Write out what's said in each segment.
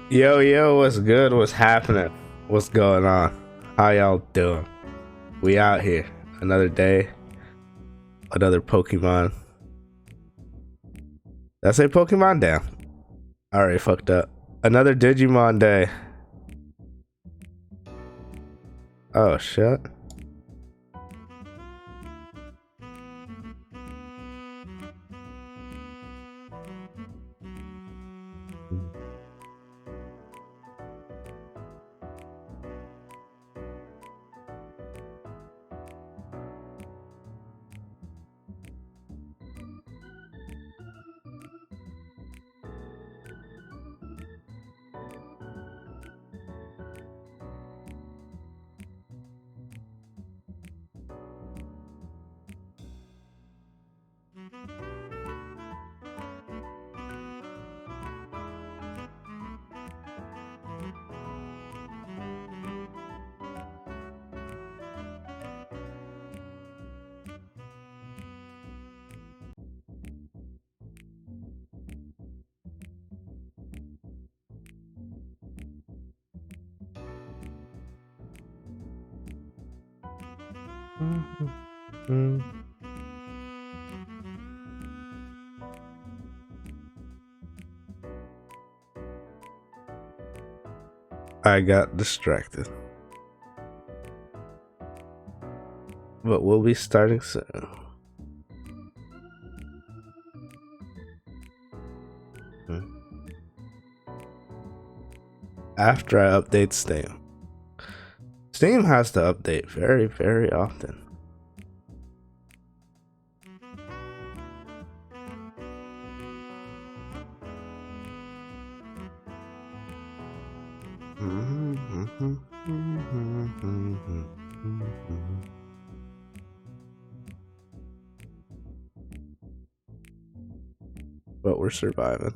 Yo, yo, what's good? What's happening? What's going on? How y'all doing? We out here. Another day, another Pokemon. Did I say Pokemon? Damn. Already fucked up. Another Digimon day. Oh, shit. I got distracted. But we'll be starting soon. After I update Steam. Steam has to update very, very often. But we're surviving.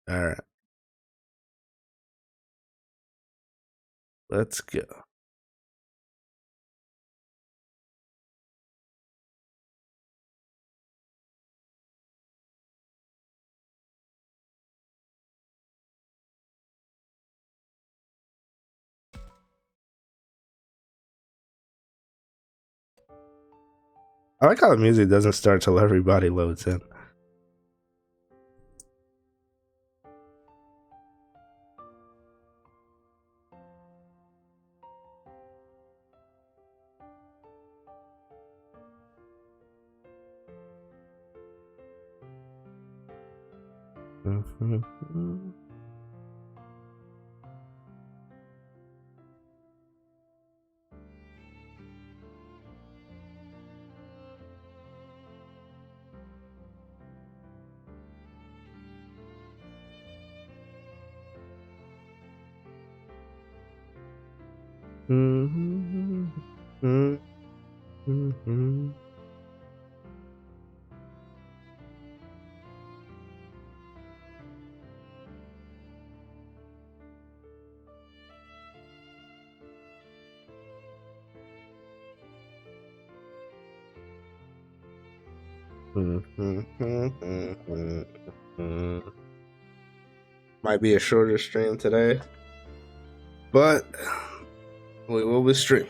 All right. Let's go. I like how the music doesn't start till everybody loads in. Might be a shorter stream today, but we will be streaming.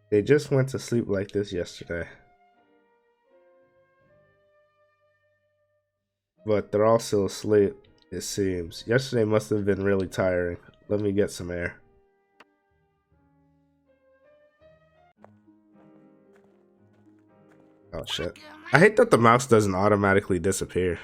They just went to sleep like this yesterday. But they're all still asleep, it seems. Yesterday must have been really tiring. Let me get some air. Oh shit. I hate that the mouse doesn't automatically disappear.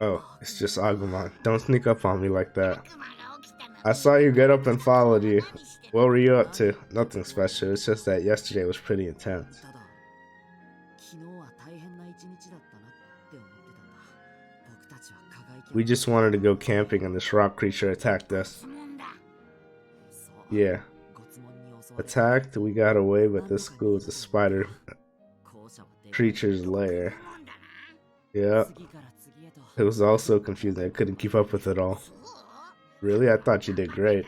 Oh, it's just Agumon. Don't sneak up on me like that. I saw you get up and followed you. What were you up to? Nothing special. It's just that yesterday was pretty intense. We just wanted to go camping and this rock creature attacked us. Yeah. Attacked, we got away, but this school is a spider creature's lair. Yeah. It was all so confusing, I couldn't keep up with it all. Really? I thought you did great.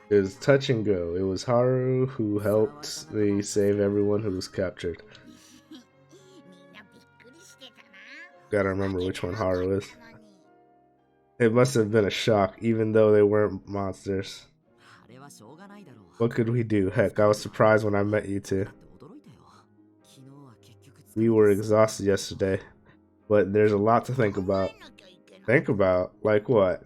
It was touch and go. It was Haru who helped me save everyone who was captured. Gotta remember which one Haru is. It must have been a shock, even though they weren't monsters. What could we do? Heck, I was surprised when I met you two. We were exhausted yesterday, but there's a lot to think about. Think about? Like what?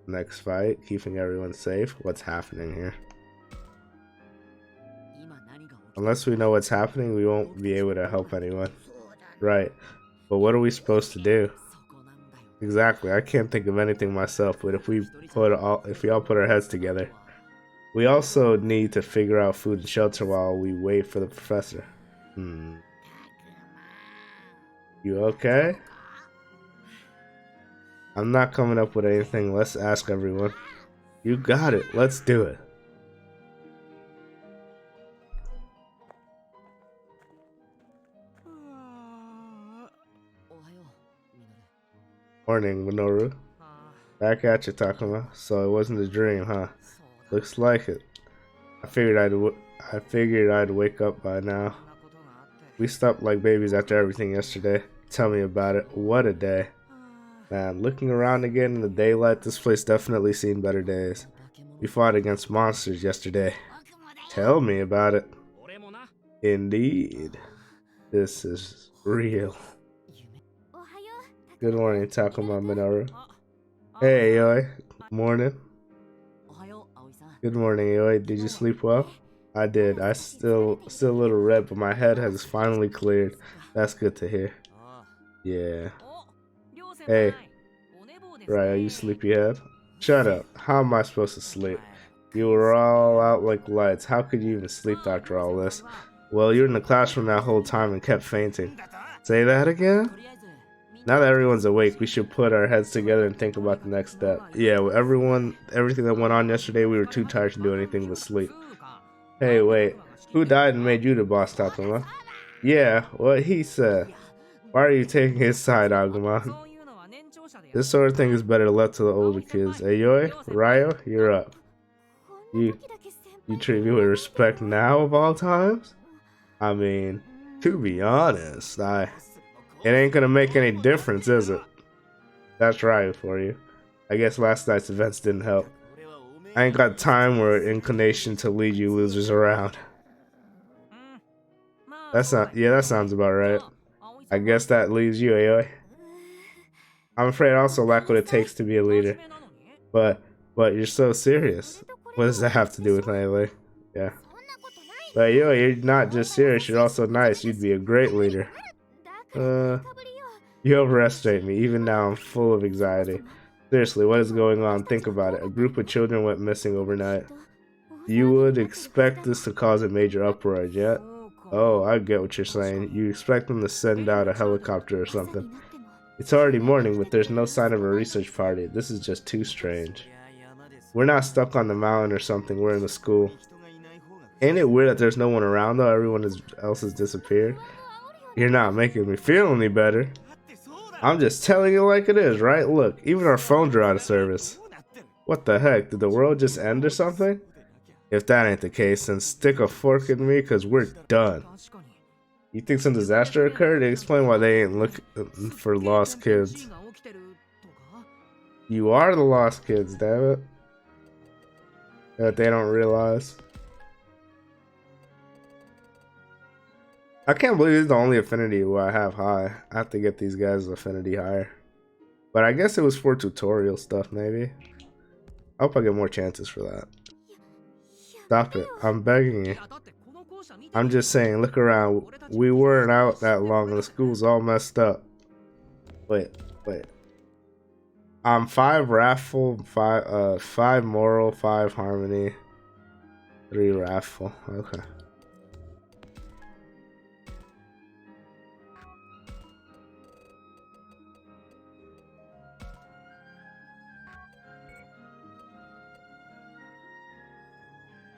Next fight, keeping everyone safe. What's happening here? Unless we know what's happening, we won't be able to help anyone. Right. But what are we supposed to do? Exactly. I can't think of anything myself, but if we all put our heads together. We also need to figure out food and shelter while we wait for the professor. You okay? I'm not coming up with anything. Let's ask everyone. You got it. Let's do it. Morning, Minoru. Back at you, Takuma. So it wasn't a dream, huh? Looks like it. I figured I'd wake up by now. We stopped like babies after everything yesterday. Tell me about it. What a day. Man, looking around again in the daylight, this place definitely seen better days. We fought against monsters yesterday. Tell me about it. Indeed. This is real. Good morning, Takuma Minoru. Hey, Aoi. Morning. Good morning, Aoi. Did you sleep well? I did. I still a little red, but my head has finally cleared. That's good to hear. Yeah. Hey. Right, are you sleepyhead? Shut up. How am I supposed to sleep? You were all out like lights. How could you even sleep after all this? Well, you were in the classroom that whole time and kept fainting. Say that again? Now that everyone's awake, we should put our heads together and think about the next step. Yeah, well, everything that went on yesterday, we were too tired to do anything but sleep. Hey, wait. Who died and made you the boss, Tatuma? Yeah, what he said. Why are you taking his side, Agumon? This sort of thing is better left to the older kids. Aoi, Ryo, you're up. You treat me with respect now of all times? I mean, to be honest, it ain't gonna make any difference, is it? That's Ryo for you. I guess last night's events didn't help. I ain't got time or inclination to lead you losers around. That sounds about right. I guess that leaves you, Aoi. I'm afraid I also lack what it takes to be a leader. But you're so serious. What does that have to do with anything? Yeah. But you're not just serious, you're also nice. You'd be a great leader. You overestimate me. Even now I'm full of anxiety. Seriously, what is going on? Think about it. A group of children went missing overnight. You would expect this to cause a major uproar, yet? Oh, I get what you're saying. You expect them to send out a helicopter or something. It's already morning, but there's no sign of a research party. This is just too strange. We're not stuck on the mountain or something. We're in the school. Ain't it weird that there's no one around though? Everyone else has disappeared. You're not making me feel any better. I'm just telling you like it is, right? Look, even our phones are out of service. What the heck? Did the world just end or something? If that ain't the case, then stick a fork in me, cause we're done. You think some disaster occurred? Explain why they ain't looking for lost kids. You are the lost kids, damn it. That they don't realize. I can't believe this is the only affinity I have high. I have to get these guys' affinity higher. But I guess it was for tutorial stuff, maybe. I hope I get more chances for that. Stop it. I'm begging you. I'm just saying, look around. We weren't out that long and the school's all messed up. Wait. I'm 5 wrathful, 5 moral, 5 harmony, 3 wrathful. Okay.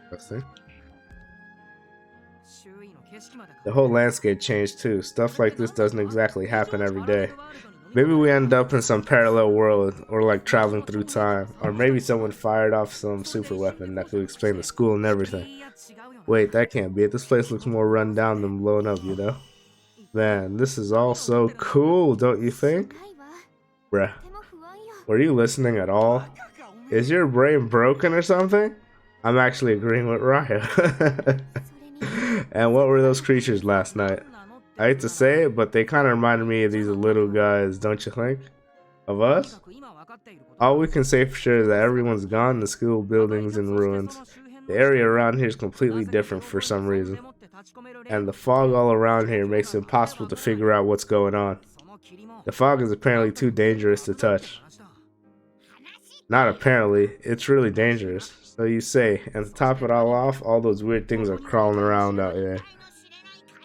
Interesting. The whole landscape changed too. Stuff like this doesn't exactly happen every day. Maybe we end up in some parallel world, or like traveling through time, or maybe someone fired off some super weapon that could explain the school and everything. Wait, that can't be it. This place looks more run down than blown up, you know? Man, this is all so cool, don't you think? Bruh, were you listening at all? Is your brain broken or something? I'm actually agreeing with Raya. And what were those creatures last night? I hate to say it, but they kind of reminded me of these little guys, don't you think? Of us? All we can say for sure is that everyone's gone, the school building's in ruins. The area around here is completely different for some reason. And the fog all around here makes it impossible to figure out what's going on. The fog is apparently too dangerous to touch. Not apparently, it's really dangerous. So you say, and to top it all off, all those weird things are crawling around out here.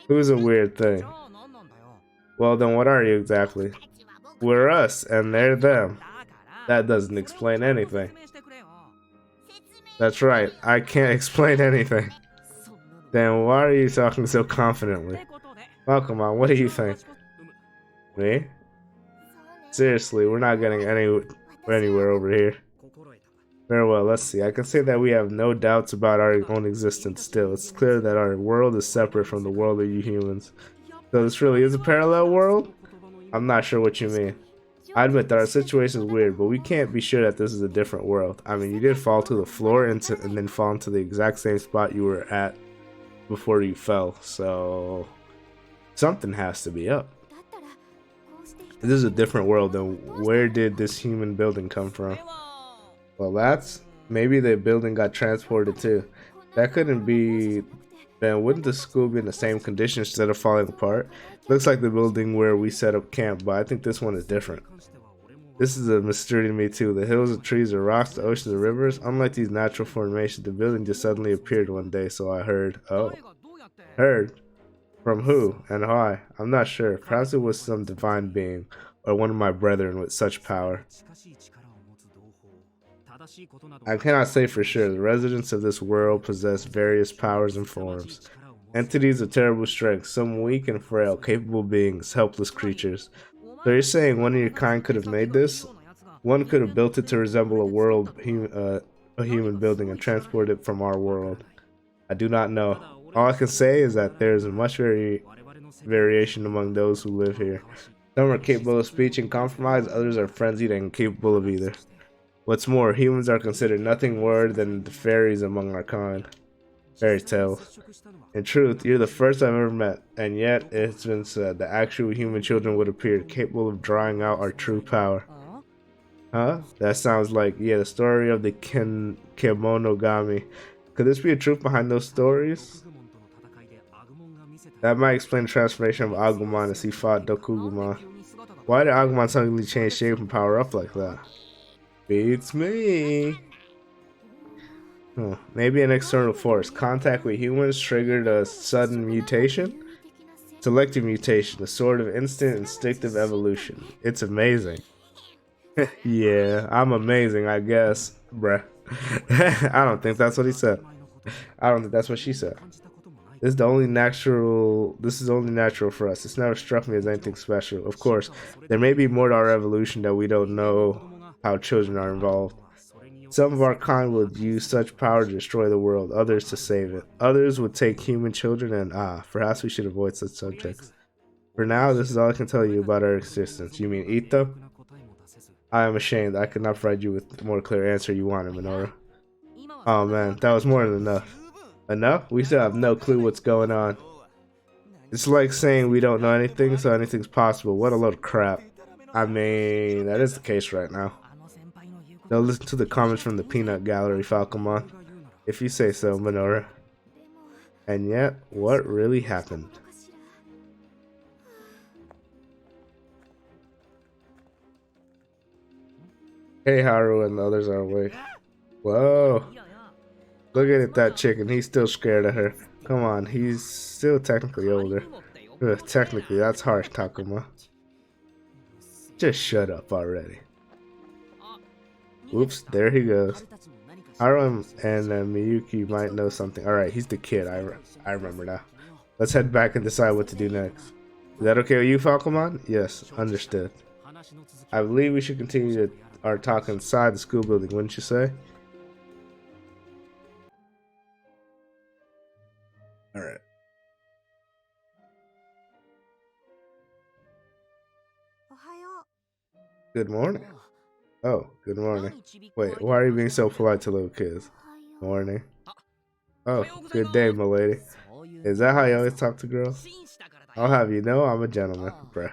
Who's a weird thing? Well then what are you exactly? We're us, and they're them. That doesn't explain anything. That's right, I can't explain anything. Then why are you talking so confidently? Well, come on, what do you think? Me? Seriously, we're not getting anywhere over here. Very well, let's see. I can say that we have no doubts about our own existence still. It's clear that our world is separate from the world of you humans. So this really is a parallel world? I'm not sure what you mean. I admit that our situation is weird, but we can't be sure that this is a different world. I mean, you did fall to the floor and then fall into the exact same spot you were at before you fell, so something has to be up. This is a different world, then where did this human building come from? Well, maybe the building got transported too. That couldn't be. Then wouldn't the school be in the same condition instead of falling apart? Looks like the building where we set up camp, but I think this one is different. This is a mystery to me too. The hills, the trees, the rocks, the oceans, the rivers. Unlike these natural formations, the building just suddenly appeared one day, so I heard. Oh. Heard? From who and why? I'm not sure. Perhaps it was some divine being, or one of my brethren with such power. I cannot say for sure. The residents of this world possess various powers and forms. Entities of terrible strength, some weak and frail, capable beings, helpless creatures. So you're saying one of your kind could have made this? One could have built it to resemble a human building and transported it from our world. I do not know. All I can say is that there is much variation among those who live here. Some are capable of speech and compromise, others are frenzied and incapable of either. What's more, humans are considered nothing more than the fairies among our kind. Fairy tales. In truth, you're the first I've ever met, and yet it's been said that actual human children would appear capable of drawing out our true power. Huh? That sounds like, yeah, the story of the Kemonogami. Could this be a truth behind those stories? That might explain the transformation of Agumon as he fought Dokugumon. Why did Agumon suddenly change shape and power up like that? Beats me. Maybe an external force. Contact with humans triggered a sudden mutation? Selective mutation, a sort of instant instinctive evolution. It's amazing. Yeah, I'm amazing, I guess. Bruh. I don't think that's what he said. I don't think that's what she said. This is only natural for us. It's never struck me as anything special. Of course, there may be more to our evolution that we don't know how children are involved. Some of our kind would use such power to destroy the world, others to save it. Others would take human children and perhaps we should avoid such subjects. For now, this is all I can tell you about our existence. You mean eat them? I am ashamed. I could not provide you with the more clear answer you wanted, Minoru. Oh man, that was more than enough. Enough? We still have no clue what's going on. It's like saying we don't know anything, so anything's possible. What a load of crap. I mean, that is the case right now. Now listen to the comments from the Peanut Gallery, Falcomon. If you say so, Minoru. And yet, what really happened? Hey, Haru and the others are awake. Whoa. Look at that chicken. He's still scared of her. Come on, he's still technically older. Ugh, technically, that's harsh, Takuma. Just shut up already. Oops, there he goes. Haru and Miyuki might know something. Alright, he's the kid. I remember now. Let's head back and decide what to do next. Is that okay with you, Falcomon? Yes, understood. I believe we should continue our talk inside the school building, wouldn't you say? Alright. Good morning. Oh, good morning. Wait, why are you being so polite to little kids? Morning. Oh, good day, milady. Is that how you always talk to girls? I'll have you know I'm a gentleman, bruh.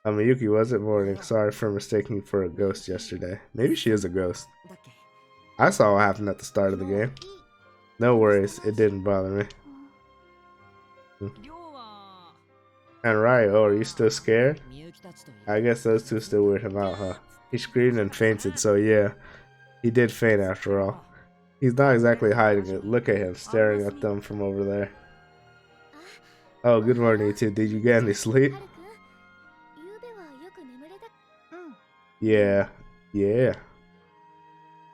Miyuki wasn't morning. Sorry for mistaking you for a ghost yesterday. Maybe she is a ghost. I saw what happened at the start of the game. No worries, it didn't bother me. And Ryo, are you still scared? I guess those two still weird him out, huh? He screamed and fainted, so yeah. He did faint after all. He's not exactly hiding it. Look at him, staring at them from over there. Oh, good morning, you two. Did you get any sleep? Yeah.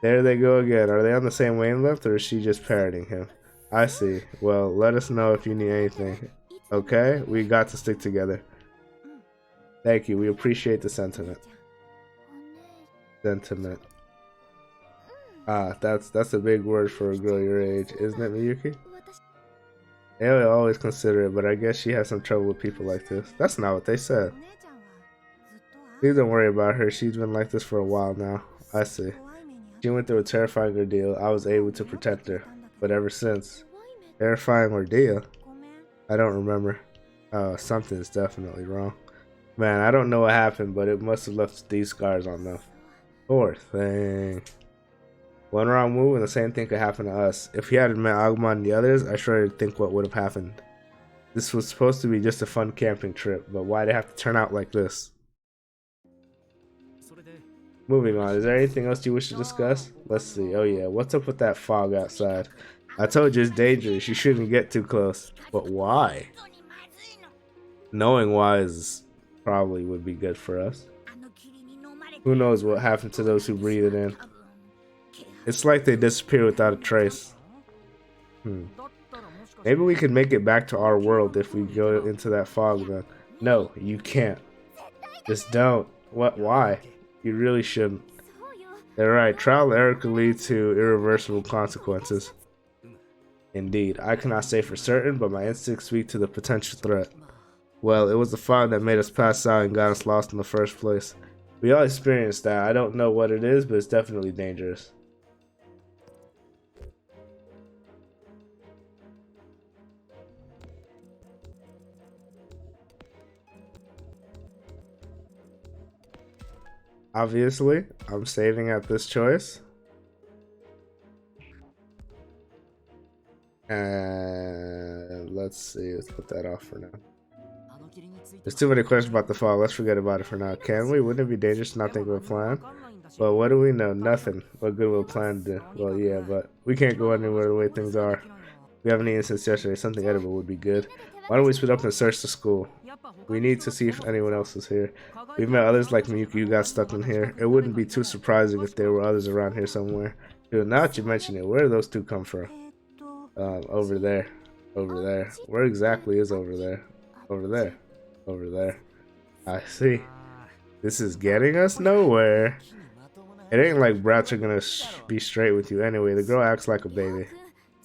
There they go again. Are they on the same wavelength, or is she just parroting him? I see. Well, let us know if you need anything. Okay? We got to stick together. Thank you. We appreciate the sentiment. Ah, that's a big word for a girl your age, isn't it, Miyuki? They always consider it, but I guess she has some trouble with people like this. That's not what they said. Please don't worry about her. She's been like this for a while now. I see. She went through a terrifying ordeal. I was able to protect her. But ever since... Terrifying ordeal? I don't remember. Something's definitely wrong. Man, I don't know what happened, but it must have left these scars on them. Poor thing. One wrong move and the same thing could happen to us. If he hadn't met Agumon and the others, I sure did think what would have happened. This was supposed to be just a fun camping trip, but why'd it have to turn out like this? Moving on, is there anything else you wish to discuss? Let's see. Oh yeah, what's up with that fog outside? I told you it's dangerous. You shouldn't get too close. But why? Knowing why is probably would be good for us. Who knows what happened to those who breathe it in? It's like they disappear without a trace. Maybe we could make it back to our world if we go into that fog then. No, you can't. Just don't. What? Why? You really shouldn't. They're right. Trial and error could lead to irreversible consequences. Indeed. I cannot say for certain, but my instincts speak to the potential threat. Well, it was the fog that made us pass out and got us lost in the first place. We all experienced that. I don't know what it is, but it's definitely dangerous. Obviously, I'm saving at this choice. And let's see, let's put that off for now. There's too many questions about the fog. Let's forget about it for now. Can we? Wouldn't it be dangerous to not think of a plan? Well, what do we know? Nothing. What good will a plan do? Well, yeah, but we can't go anywhere the way things are. We haven't eaten since yesterday. Something edible would be good. Why don't we split up and search the school? We need to see if anyone else is here. We've met others like Miyuki who got stuck in here. It wouldn't be too surprising if there were others around here somewhere. Dude, now that you mention it, where do those two come from? Over there. Over there. Where exactly is over there? Over there. Over there. I see. This is getting us nowhere. It ain't like brats are gonna be straight with you anyway. The girl acts like a baby.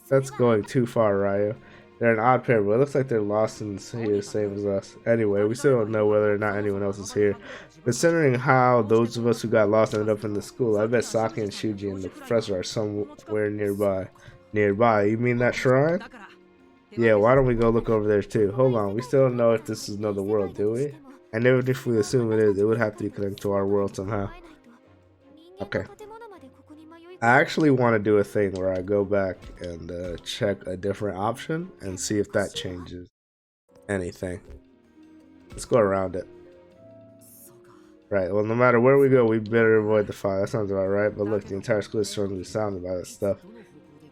That's going too far, Ryo. They're an odd pair, but it looks like they're lost in here, same as us. Anyway, we still don't know whether or not anyone else is here. Considering how those of us who got lost ended up in the school, I bet Saki and Shuji and the professor are somewhere nearby. Nearby? You mean that shrine? Yeah, why don't we go look over there too? Hold on, we still don't know if this is another world, do we? And even if we assume it is, it would have to be connected to our world somehow. Okay. I actually want to do a thing where I go back and check a different option and see if that changes anything. Let's go around it. Right, well, no matter where we go, we better avoid the fog. That sounds about right, but look, the entire school is strongly surrounded by that stuff.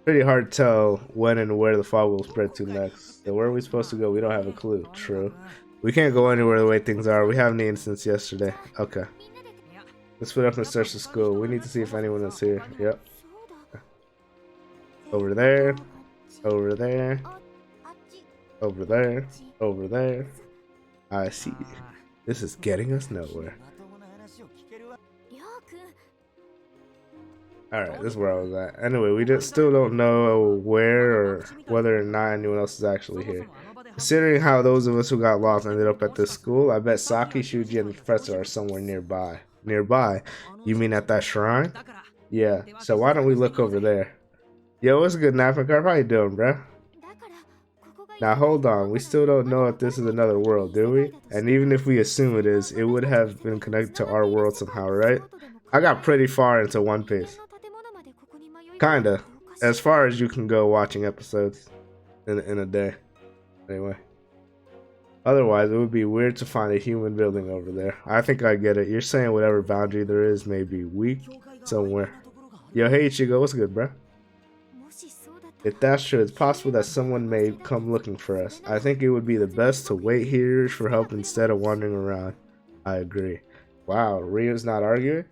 Pretty hard to tell when and where the fog will spread to next. So where are we supposed to go? We don't have a clue. True. We can't go anywhere the way things are. We haven't eaten since yesterday. Okay. Let's split up and search the school. We need to see if anyone is here. Yep. Over there. Over there. Over there. Over there. I see. This is getting us nowhere. Alright, this is where I was at. Anyway, we just still don't know where or whether or not anyone else is actually here. Considering how those of us who got lost ended up at this school, I bet Saki, Shuji, and the professor are somewhere nearby. Nearby? You mean at that shrine? Yeah, so why don't we look over there? Yo, what's good, Napakar? How you doing, bruh? Now hold on, we still don't know if this is another world, do we? And even if we assume it is, it would have been connected to our world somehow, right? I got pretty far into One Piece. Kinda. As far as you can go watching episodes in a day. Anyway. Otherwise, it would be weird to find a human building over there. I think I get it. You're saying whatever boundary there is may be weak somewhere. Yo, hey Ichigo, what's good, bruh? If that's true, it's possible that someone may come looking for us. I think it would be the best to wait here for help instead of wandering around. I agree. Wow, Rio's not arguing?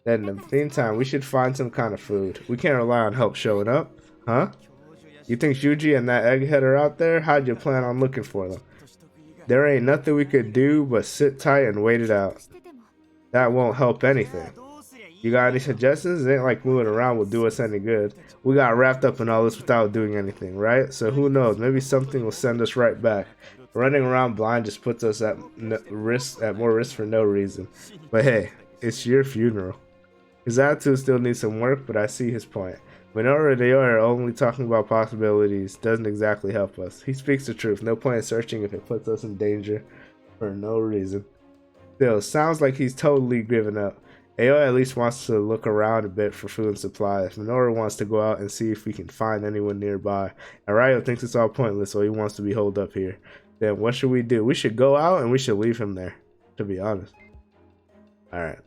Then in the meantime, we should find some kind of food. We can't rely on help showing up. Huh? You think Shuji and that egghead are out there? How'd you plan on looking for them? There ain't nothing we could do but sit tight and wait it out. That won't help anything. You got any suggestions? It ain't like moving around will do us any good. We got wrapped up in all this without doing anything, right? So who knows? Maybe something will send us right back. Running around blind just puts us at more risk for no reason. But hey, it's your funeral. His attitude still needs some work, but I see his point. Minoru and Aoi are only talking about possibilities doesn't exactly help us. He speaks the truth. No point in searching if it puts us in danger for no reason. Still, sounds like he's totally given up. Aoi at least wants to look around a bit for food and supplies. Minoru wants to go out and see if we can find anyone nearby. And Ryo thinks it's all pointless, so he wants to be holed up here. Then what should we do? We should go out and we should leave him there, to be honest. Alright.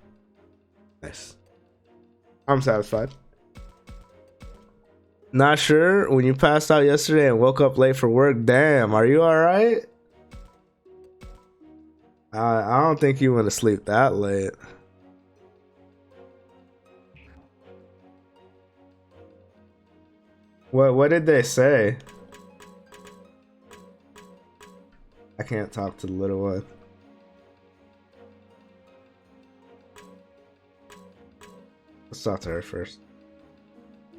Nice. I'm satisfied. Not sure. When you passed out yesterday and woke up late for work, damn, are you alright? I don't think you went to sleep that late. What did they say? I can't talk to the little one. Let's talk to her first.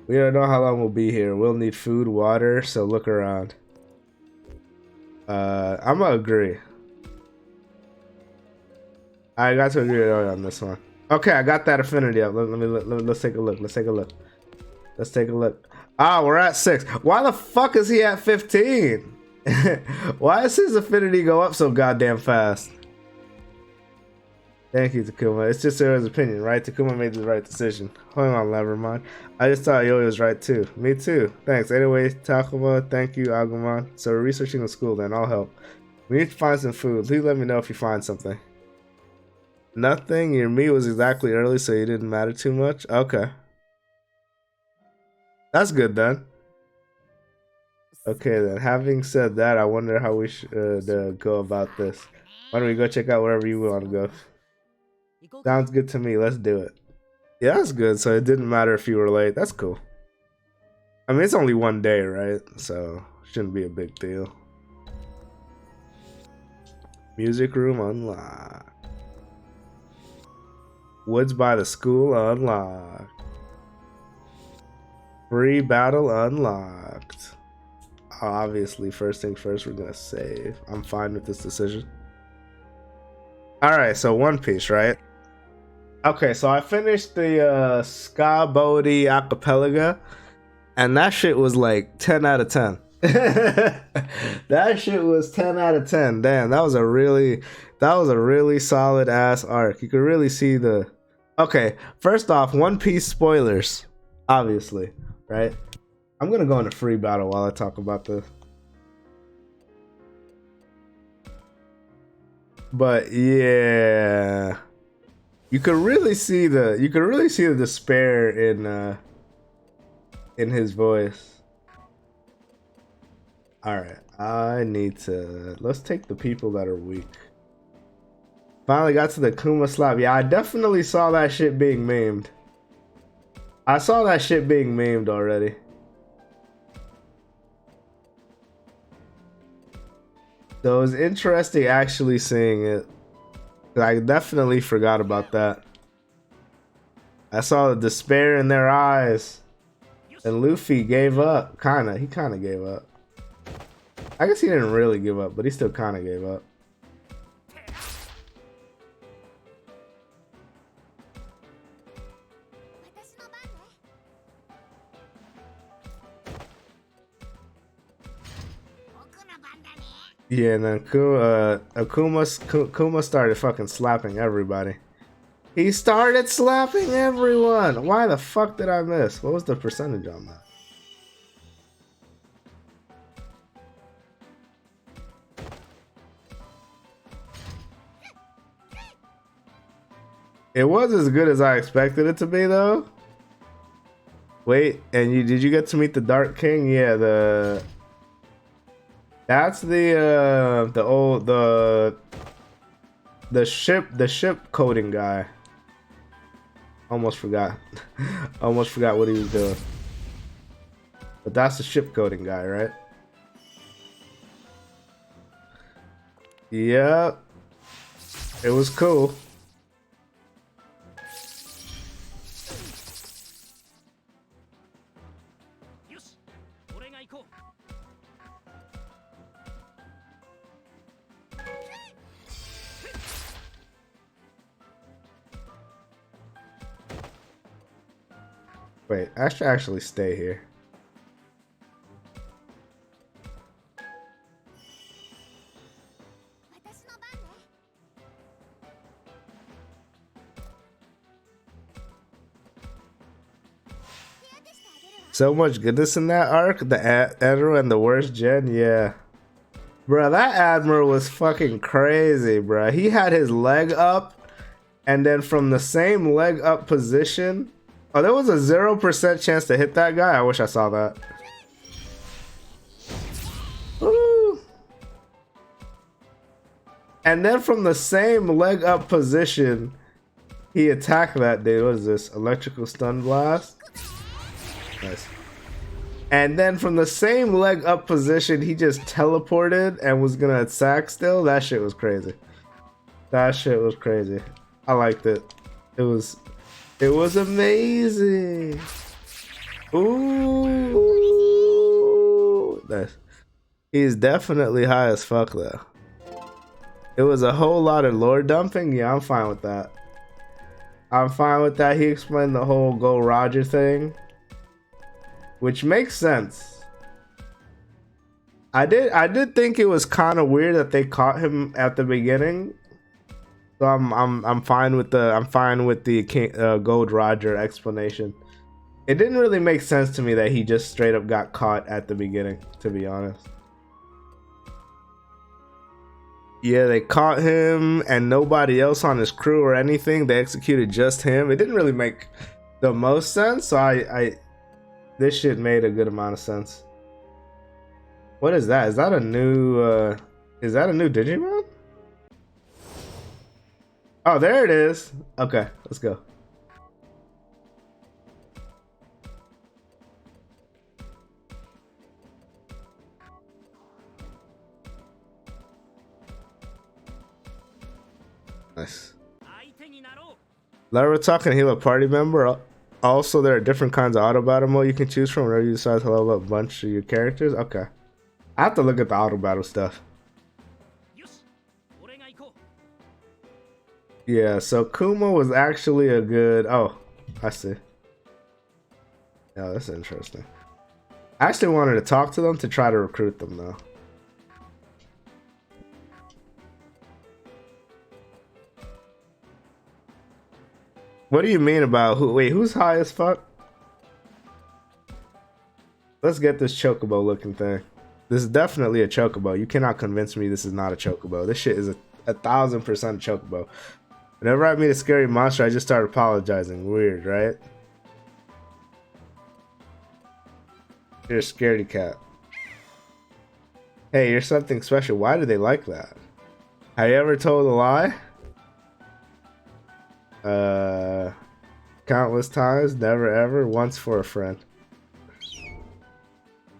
We don't know how long we'll be here. We'll need food, water, so look around. I'm gonna agree. I got to agree on this one. Okay, I got that affinity up. Let's take a look. Let's take a look. Let's take a look. Ah, we're at 6. Why the fuck is he at 15? Why does his affinity go up so goddamn fast? Thank you, Takuma. It's just Sarah's opinion, right? Takuma made the right decision. Hold on, Levermon. I just thought Yoyo was right too. Me too. Thanks. Anyway, Takuma, thank you, Agumon. So we're researching the school then. I'll help. We need to find some food. Please let me know if you find something. Nothing? Your meat was exactly early, so you didn't matter too much? Okay. That's good then. Okay then, having said that, I wonder how we should go about this. Why don't we go check out wherever you want to go? Sounds good to me, let's do it. Yeah, that's good, so it didn't matter if you were late. That's cool. I mean, it's only one day, right? So, shouldn't be a big deal. Music room unlocked. Woods by the school unlocked. Free battle unlocked. Obviously, first thing first, we're gonna save. I'm fine with this decision. Alright, so One Piece, right? Okay, so I finished the Ska Bodhi Archipelago, and that shit was like 10 out of 10. That shit was 10 out of 10. Damn, that was a really solid ass arc. You could really see the... Okay, first off, One Piece spoilers. Obviously, right? I'm gonna go into free battle while I talk about this. But yeah, you could really see the despair in his voice. All right, let's take the people that are weak. Finally got to the Kuma slap. Yeah, I definitely saw that shit being memed. I saw that shit being memed already. So it was interesting actually seeing it. I definitely forgot about that. I saw the despair in their eyes. And Luffy gave up. He kinda gave up. I guess he didn't really give up, but he still kinda gave up. Yeah, and then Kuma started fucking slapping everybody. He started slapping everyone! Why the fuck did I miss? What was the percentage on that? It was as good as I expected it to be, though. Wait, and did you get to meet the Dark King? Yeah, that's the ship coding guy. Almost forgot. Almost forgot what he was doing. But that's the ship coding guy, right? Yeah. It was cool. Wait, I should actually stay here. So much goodness in that arc. The Admiral and the worst gen, yeah. Bruh, that Admiral was fucking crazy, bruh. He had his leg up, and then from the same leg up position... Oh, there was a 0% chance to hit that guy? I wish I saw that. Ooh. And then from the same leg up position, he attacked that dude. What is this? Electrical stun blast? Nice. And then from the same leg up position, he just teleported and was gonna attack still. That shit was crazy. That shit was crazy. I liked it. It was amazing. Ooh. Nice. He's definitely high as fuck though. It was a whole lot of lore dumping. Yeah, I'm fine with that. I'm fine with that. He explained the whole Go Roger thing, which makes sense. I did think it was kind of weird that they caught him at the beginning. So I'm fine with the King, Gold Roger explanation. It didn't really make sense to me that he just straight up got caught at the beginning, to be honest. Yeah, they caught him and nobody else on his crew or anything. They executed just him. It didn't really make the most sense, so this shit made a good amount of sense. What is that? Is that a new Digimon? Oh, there it is. Okay, let's go. Nice. Let talk and heal a party member. Also, there are different kinds of auto battle mode you can choose from whenever you decide to level up a bunch of your characters. Okay. I have to look at the auto battle stuff. Yeah, so Kuma was actually a good... Oh, I see. Yeah, that's interesting. I actually wanted to talk to them to try to recruit them, though. What do you mean about who? Wait, who's high as fuck? Let's get this chocobo looking thing. This is definitely a chocobo. You cannot convince me this is not a chocobo. This shit is a 1000% chocobo. Whenever I meet a scary monster, I just start apologizing. Weird, right? You're a scaredy cat. Hey, you're something special. Why do they like that? Have you ever told a lie? Countless times, never ever, once for a friend.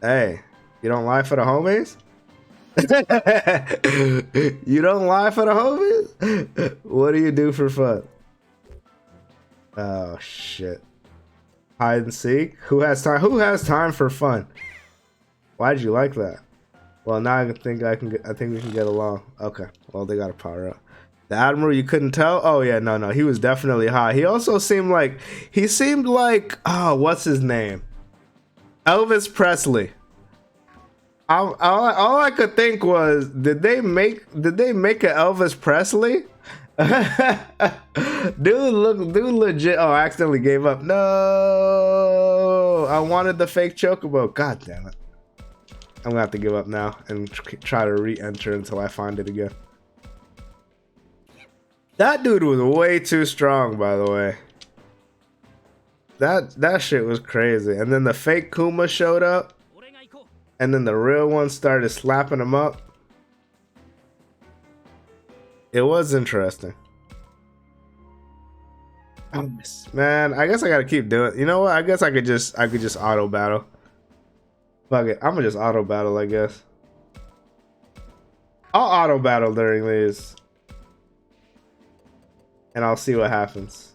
Hey, you don't lie for the homies? You don't lie for the homies? What do you do for fun? Oh shit. Hide and seek? Who has time? Who has time for fun? Why did you like that? Well, now I think I think we can get along. Okay. Well, they got a power up. The Admiral, you couldn't tell? Oh yeah, no, he was definitely high. He also seemed like oh, what's his name? Elvis Presley. All I could think was, did they make an Elvis Presley? dude legit. Oh, I accidentally gave up. No, I wanted the fake chocobo. God damn it. I'm gonna have to give up now and try to re-enter until I find it again. That dude was way too strong, by the way. That shit was crazy. And then the fake Kuma showed up, and then the real one started slapping him up. It was interesting. Man, I guess I gotta keep doing it. You know what? I guess I could just auto battle. Fuck it. I'm gonna just auto battle, I guess. I'll auto battle during these. And I'll see what happens.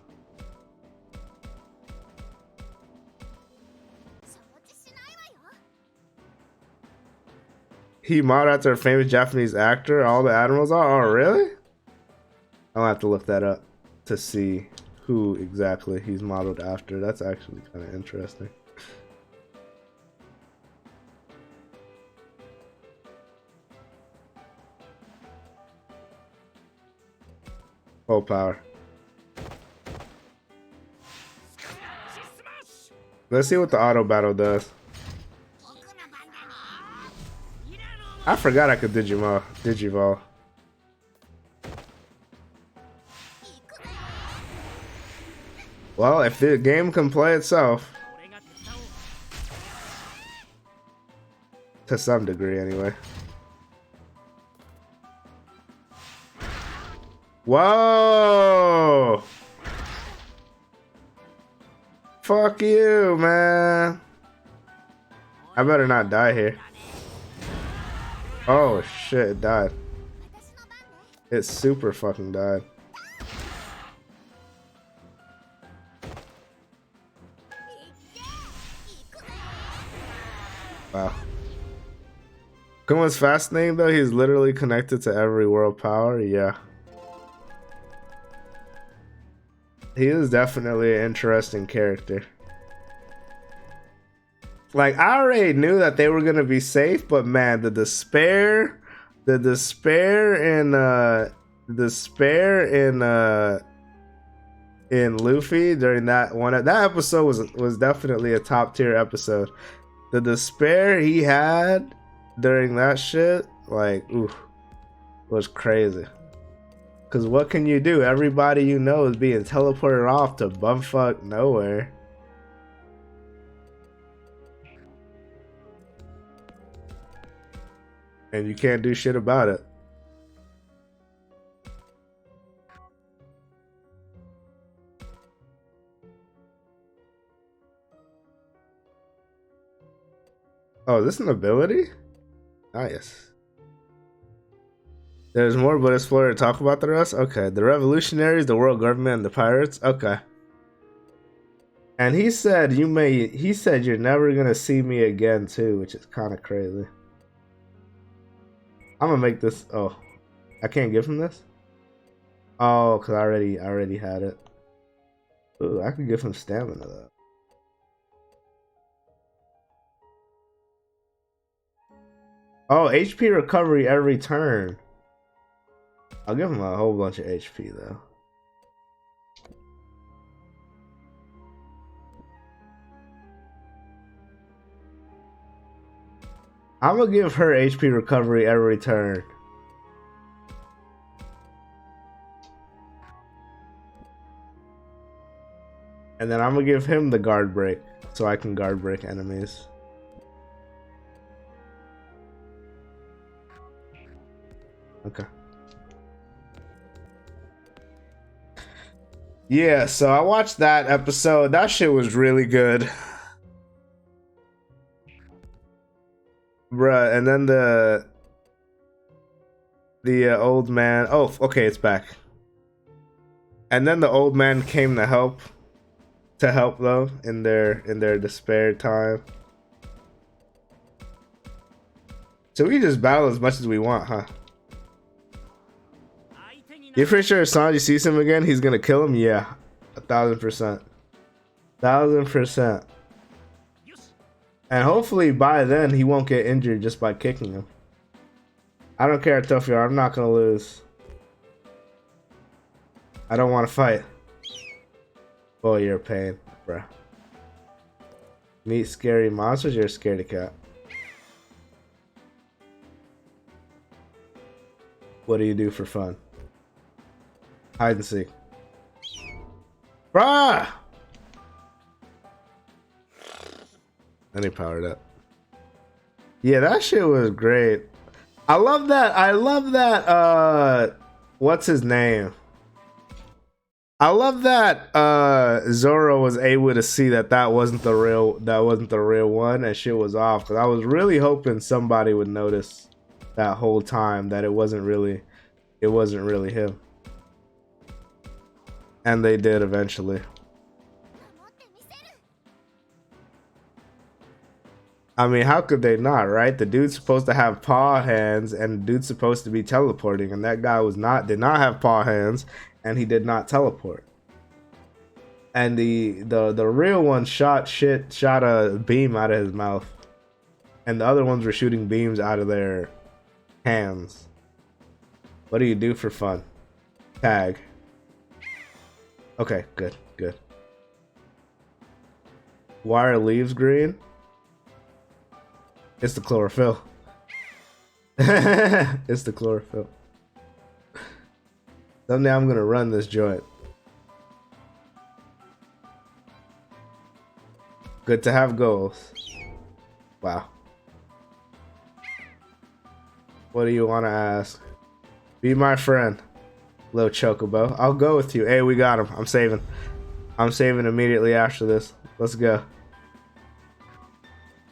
He modeled after a famous Japanese actor. All the admirals are? Oh, really? I'll have to look that up to see who exactly he's modeled after. That's actually kind of interesting. Full power. Let's see what the auto battle does. I forgot I could Digivolve. Well, if the game can play itself. To some degree, anyway. Whoa! Fuck you, man. I better not die here. Oh shit, it died. It super fucking died. Wow. Kuma's fascinating though, he's literally connected to every world power, yeah. He is definitely an interesting character. Like, I already knew that they were gonna be safe, but man, the despair in Luffy during that one, that episode was definitely a top tier episode. The despair he had during that shit, like, oof, was crazy. Cause what can you do? Everybody you know is being teleported off to bumfuck nowhere. And you can't do shit about it. Oh, is this an ability? Nice. There's more, but Explorer to talk about the rest? Okay. The revolutionaries, the world government, and the pirates? Okay. And he said you're never gonna see me again too, which is kinda crazy. I'm gonna make this. Oh, I can't give him this. Oh, cause I already had it. Ooh, I could give him stamina though. Oh, HP recovery every turn. I'll give him a whole bunch of HP though. I'm gonna give her HP recovery every turn. And then I'm gonna give him the guard break so I can guard break enemies. Okay. Yeah, so I watched that episode. That shit was really good. Bruh, and then the old man. Oh, okay, it's back. And then the old man came to help though in their despair time. So we just battle as much as we want, huh? You pretty sure as Sanji sees him again, he's gonna kill him? Yeah, 1000%. 1000%. And hopefully by then he won't get injured just by kicking him. I don't care how tough you are, I'm not gonna lose. I don't want to fight. Oh, you're a pain, bruh. Meet scary monsters, you're a scaredy cat. What do you do for fun? Hide and seek. Bruh! And he powered up. Yeah, that shit was great. I love that, what's his name? I love that Zoro was able to see that wasn't the real one and shit was off, because I was really hoping somebody would notice that whole time that it wasn't really him. And they did eventually. I mean, how could they not, right? The dude's supposed to have paw hands and the dude's supposed to be teleporting, and that guy did not have paw hands and he did not teleport. And the real one shot a beam out of his mouth. And the other ones were shooting beams out of their hands. What do you do for fun? Tag. Okay, good. Why are leaves green? It's the chlorophyll. It's the chlorophyll. Someday I'm gonna run this joint. Good to have goals. Wow. What do you want to ask? Be my friend, little chocobo. I'll go with you. Hey, we got him. I'm saving immediately after this. Let's go.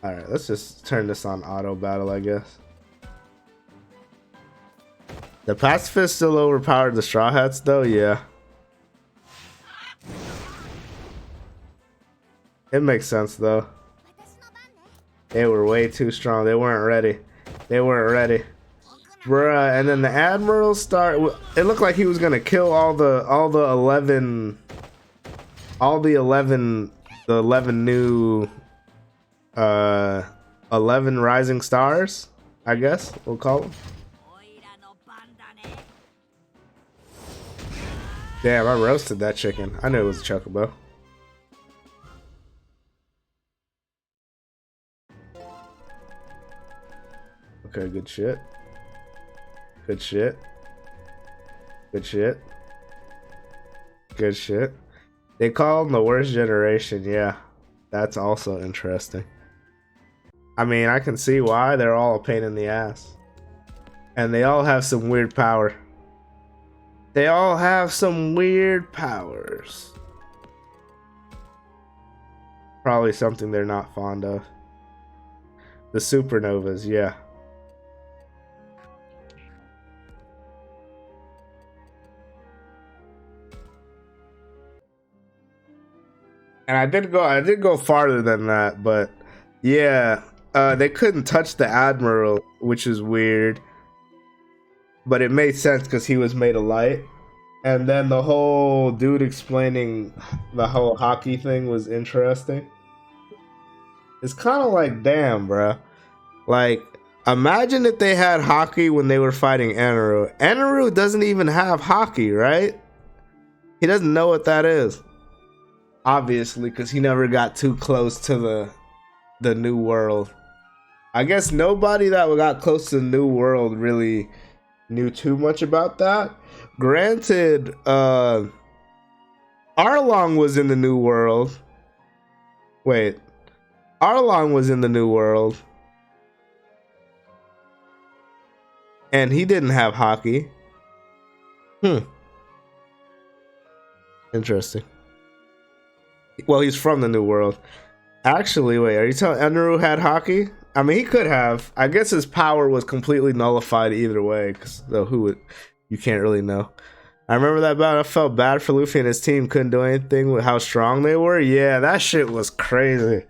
Alright, let's just turn this on auto battle, I guess. The pacifist still overpowered the Straw Hats, though? Yeah. It makes sense, though. They were way too strong. They weren't ready. Bruh, and then the Admiral it looked like he was gonna kill all the 11 new 11 rising stars, I guess we'll call them. Damn, I roasted that chicken. I knew it was a chocobo. Okay, good shit. They call them the worst generation. Yeah, that's also interesting. I mean, I can see why. They're all a pain in the ass. And they all have some weird power. Probably something they're not fond of. The supernovas, yeah. And I did go farther than that, but yeah, they couldn't touch the Admiral, which is weird. But it made sense because he was made of light. And then the whole dude explaining the whole hockey thing was interesting. It's kind of like, damn, bruh. Like, imagine if they had hockey when they were fighting Eneru. Eneru doesn't even have hockey, right? He doesn't know what that is. Obviously, because he never got too close to the new world. I guess nobody that got close to the New World really knew too much about that. Granted, Arlong was in the New World. Wait, Arlong was in the New World. And he didn't have hockey. Interesting. Well, he's from the New World. Actually, wait, are you telling Enru had hockey? I mean, he could have. I guess his power was completely nullified either way, because who would? You can't really know. I remember that battle. I felt bad for Luffy and his team. Couldn't do anything with how strong they were. Yeah, that shit was crazy.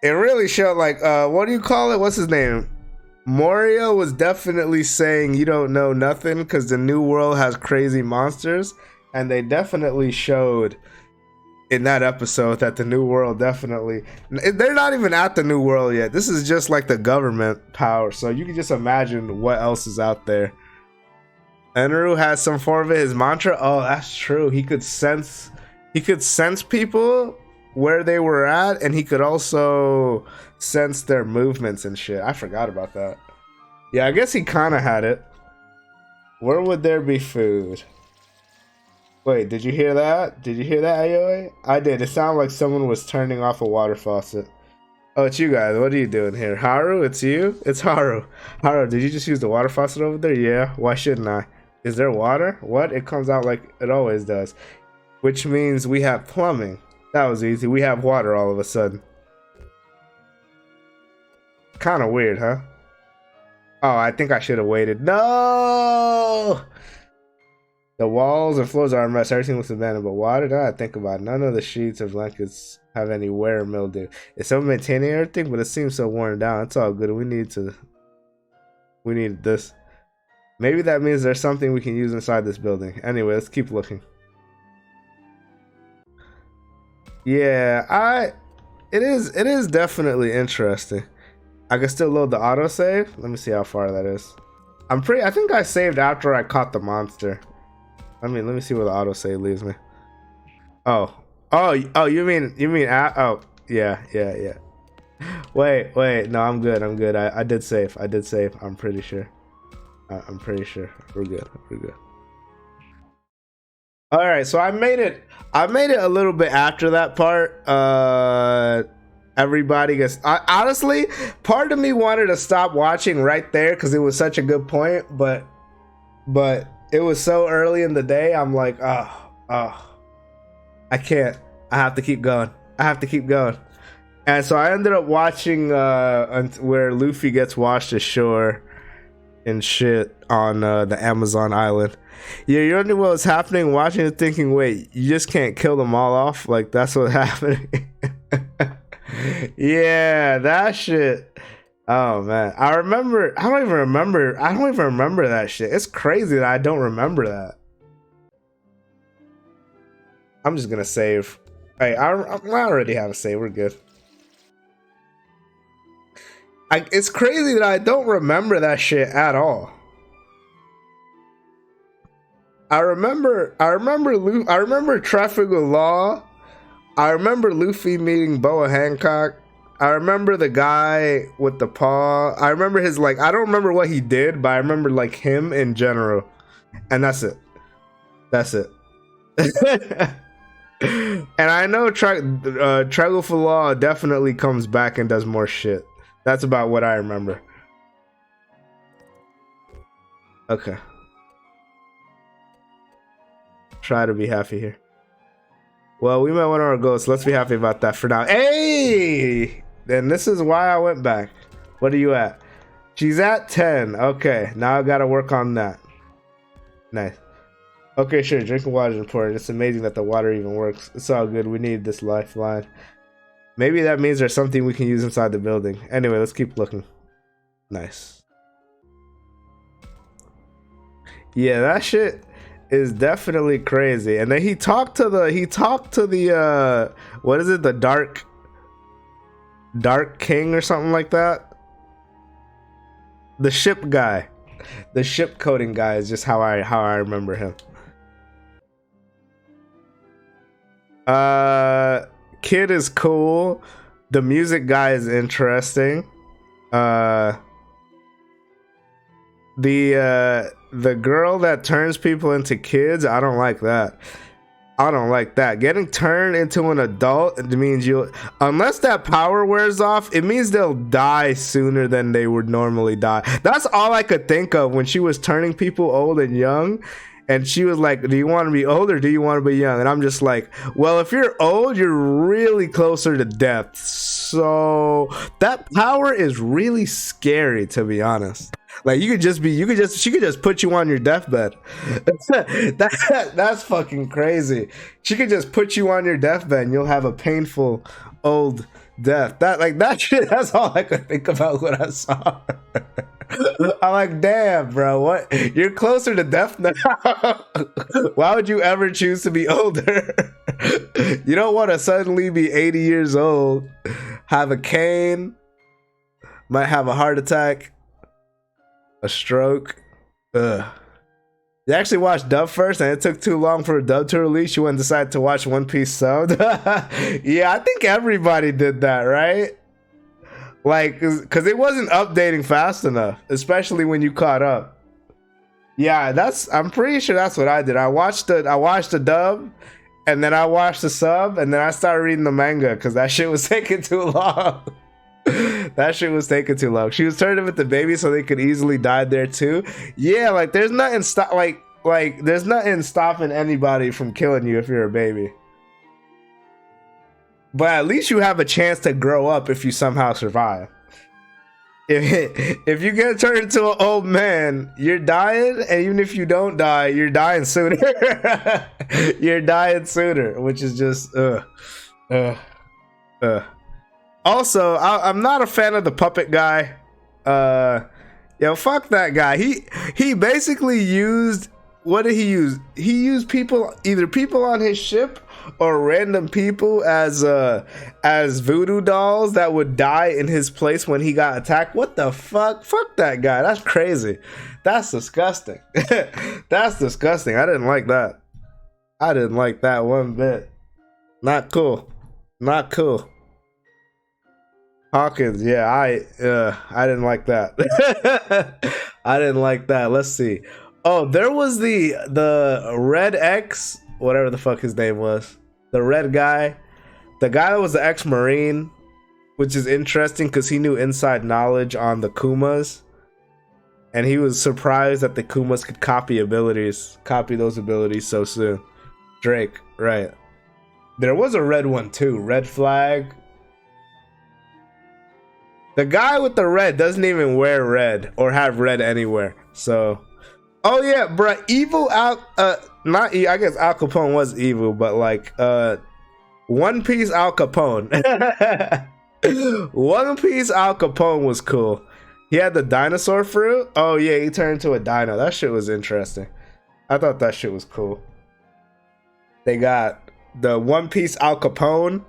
It really showed, like, what do you call it? What's his name? Morio was definitely saying you don't know nothing because the New World has crazy monsters. And they definitely showed in that episode that the New World definitely... They're not even at the New World yet. This is just like the government power. So you can just imagine what else is out there. Enru has some form of it. His mantra. Oh, that's true. He could sense people where they were at, and he could also sense their movements and shit. I forgot about that. Yeah, I guess he kind of had it. Where would there be food? Wait, did you hear that? Did you hear that, Aoi? I did. It sounded like someone was turning off a water faucet. Oh, it's you guys. What are you doing here? Haru, it's you? It's Haru. Haru, did you just use the water faucet over there? Yeah. Why shouldn't I? Is there water? What? It comes out like it always does. Which means we have plumbing. That was easy. We have water all of a sudden. Kind of weird, huh? Oh, I think I should have waited. No! The walls and floors are a mess. Everything looks abandoned. But why did I think about it? None of the sheets or blankets have any wear or mildew. It's still maintaining everything, but it seems so worn down. It's all good. We need this. Maybe that means there's something we can use inside this building. Anyway, let's keep looking. Yeah, it is definitely interesting. I can still load the autosave. Let me see how far that is. I think I saved after I caught the monster. Let me see where the autosave leaves me. Oh, you mean oh, yeah. Wait, no, I'm good. I did save. I'm pretty sure. We're good. All right, so I made it a little bit after that part. Everybody gets. Honestly, part of me wanted to stop watching right there because it was such a good point, but it was so early in the day. I'm like, I can't. I have to keep going. And so I ended up watching where Luffy gets washed ashore and shit on the Amazon island. Yeah, you're wondering what was happening, watching it, thinking, wait, you just can't kill them all off? Like, that's what's happening. Yeah, that shit. Oh man, I don't even remember that shit. It's crazy that I don't remember that. I'm just gonna save. Hey, I already have a save. We're good. It's crazy that I don't remember that shit at all. I remember Traffic with Law. I remember Luffy meeting Boa Hancock. I remember the guy with the paw. I remember his, like, I don't remember what he did, but I remember, like, him in general. And that's it. And I know Traffic for Law definitely comes back and does more shit. That's about what I remember. Okay. Try to be happy here. Well, we met one of our goals, so let's be happy about that for now. Hey! Then this is why I went back. What are you at? She's at 10. Okay, now I gotta work on that. Nice. Okay, sure, drinking water is important. It's amazing that the water even works. It's all good. We need this lifeline. Maybe that means there's something we can use inside the building. Anyway, let's keep looking. Nice. Yeah, that shit is definitely crazy. And then he talked to the what is it, the dark king or something like that. The ship guy, the ship coding guy is just how I remember him. Kid is cool. The music guy is interesting. Uh, the girl that turns people into kids, I don't like that. I don't like that. Getting turned into an adult, it means you, unless that power wears off, it means they'll die sooner than they would normally die. That's all I could think of when she was turning people old and young. And she was like, do you want to be old or do you want to be young? And I'm just like, well, if you're old, you're really closer to death. So that power is really scary, to be honest. Like she could just put you on your deathbed. That's fucking crazy. She could just put you on your deathbed and you'll have a painful old death. That shit, that's all I could think about when I saw her. I'm like, damn, bro, what? You're closer to death now. Why would you ever choose to be older? You don't want to suddenly be 80 years old, have a cane, might have a heart attack, a stroke. Ugh. You actually watched dub first and it took too long for a dub to release. You went and decided to watch One Piece subbed. Yeah, I think everybody did that, right? Like, because it wasn't updating fast enough, especially when you caught up. Yeah, I'm pretty sure that's what I did. I watched the dub, and then I watched the sub, and then I started reading the manga because that shit was taking too long. That shit was taking too long. She was turning with the baby so they could easily die there too. Yeah, like there's nothing there's nothing stopping anybody from killing you if you're a baby. But at least you have a chance to grow up if you somehow survive. If you get turned into an old man, you're dying, and even if you don't die, you're dying sooner. You're dying sooner, which is just Also, I'm not a fan of the puppet guy. Yo, fuck that guy. He basically used, what did he use? He used either people on his ship or random people as voodoo dolls that would die in his place when he got attacked. What the fuck? Fuck that guy. That's crazy. That's disgusting. That's disgusting. I didn't like that. I didn't like that one bit. Not cool. Not cool. Hawkins, yeah, I didn't like that. I didn't like that. Let's see. Oh, there was the Red X, whatever the fuck his name was. The red guy. The guy that was the ex-Marine, which is interesting because he knew inside knowledge on the Kumas. And he was surprised that the Kumas could copy those abilities so soon. Drake, right. There was a red one too, Red Flag. The guy with the red doesn't even wear red or have red anywhere. So, oh yeah, bruh, evil I guess Al Capone was evil, but like One Piece Al Capone. One Piece Al Capone was cool. He had the dinosaur fruit. Oh yeah, he turned into a dino. That shit was interesting. I thought that shit was cool. They got the One Piece Al Capone,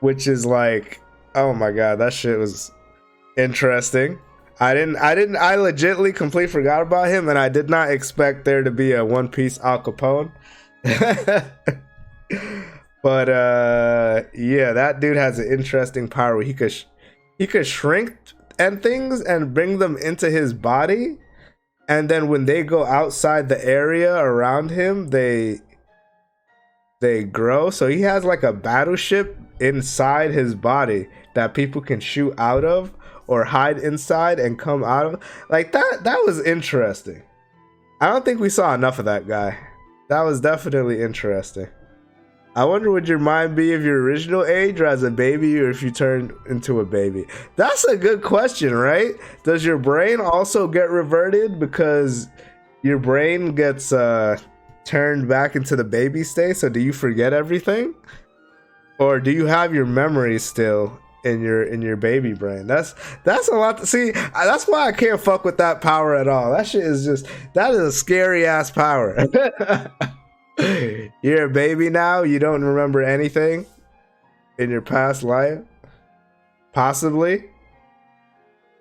which is like, oh my god, that shit was interesting. I legitimately completely forgot about him, and I did not expect there to be a One Piece Al Capone. But yeah, that dude has an interesting power where he could shrink and things and bring them into his body, and then when they go outside the area around him, they grow. So he has like a battleship inside his body that people can shoot out of or hide inside and come out of. Like that was interesting. I don't think we saw enough of that guy. That was definitely interesting. I wonder, would your mind be of your original age or as a baby, or if you turned into a baby? That's a good question, right? Does your brain also get reverted because your brain gets turned back into the baby state? So do you forget everything? Or do you have your memories still in your baby brain? That's a lot to see. That's why I can't fuck with that power at all. That shit is that is a scary ass power. You're a baby now, you don't remember anything in your past life? Possibly?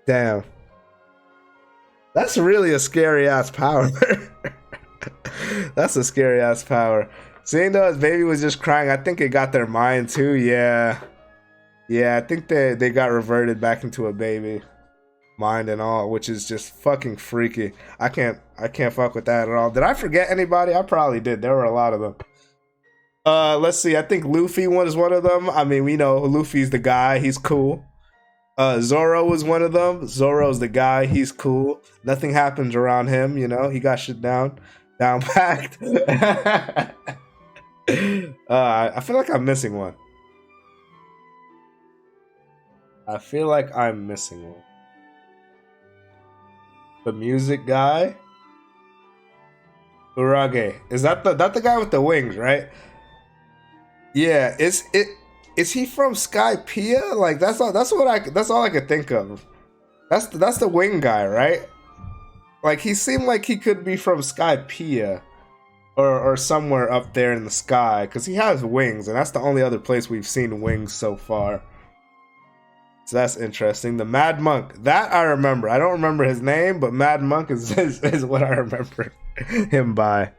Damn. That's really a scary ass power. That's a scary ass power. Seeing though his baby was just crying, I think it got their mind too. Yeah, I think they got reverted back into a baby. mind and all, which is just fucking freaky. I can't fuck with that at all. Did I forget anybody? I probably did. There were a lot of them. Let's see. I think Luffy was one of them. I mean, we know Luffy's the guy. He's cool. Zoro was one of them. Zoro's the guy. He's cool. Nothing happens around him. You know, he got shit down packed. I feel like I'm missing one. I feel like I'm missing one. The music guy. Urage. Is that the guy with the wings, right? Yeah, is he from Skypiea? Like that's all I could think of. That's the wing guy, right? Like he seemed like he could be from Skypiea or somewhere up there in the sky because he has wings, and that's the only other place we've seen wings so far. So that's interesting. The Mad Monk, that I remember. I don't remember his name, but Mad Monk is what I remember him by.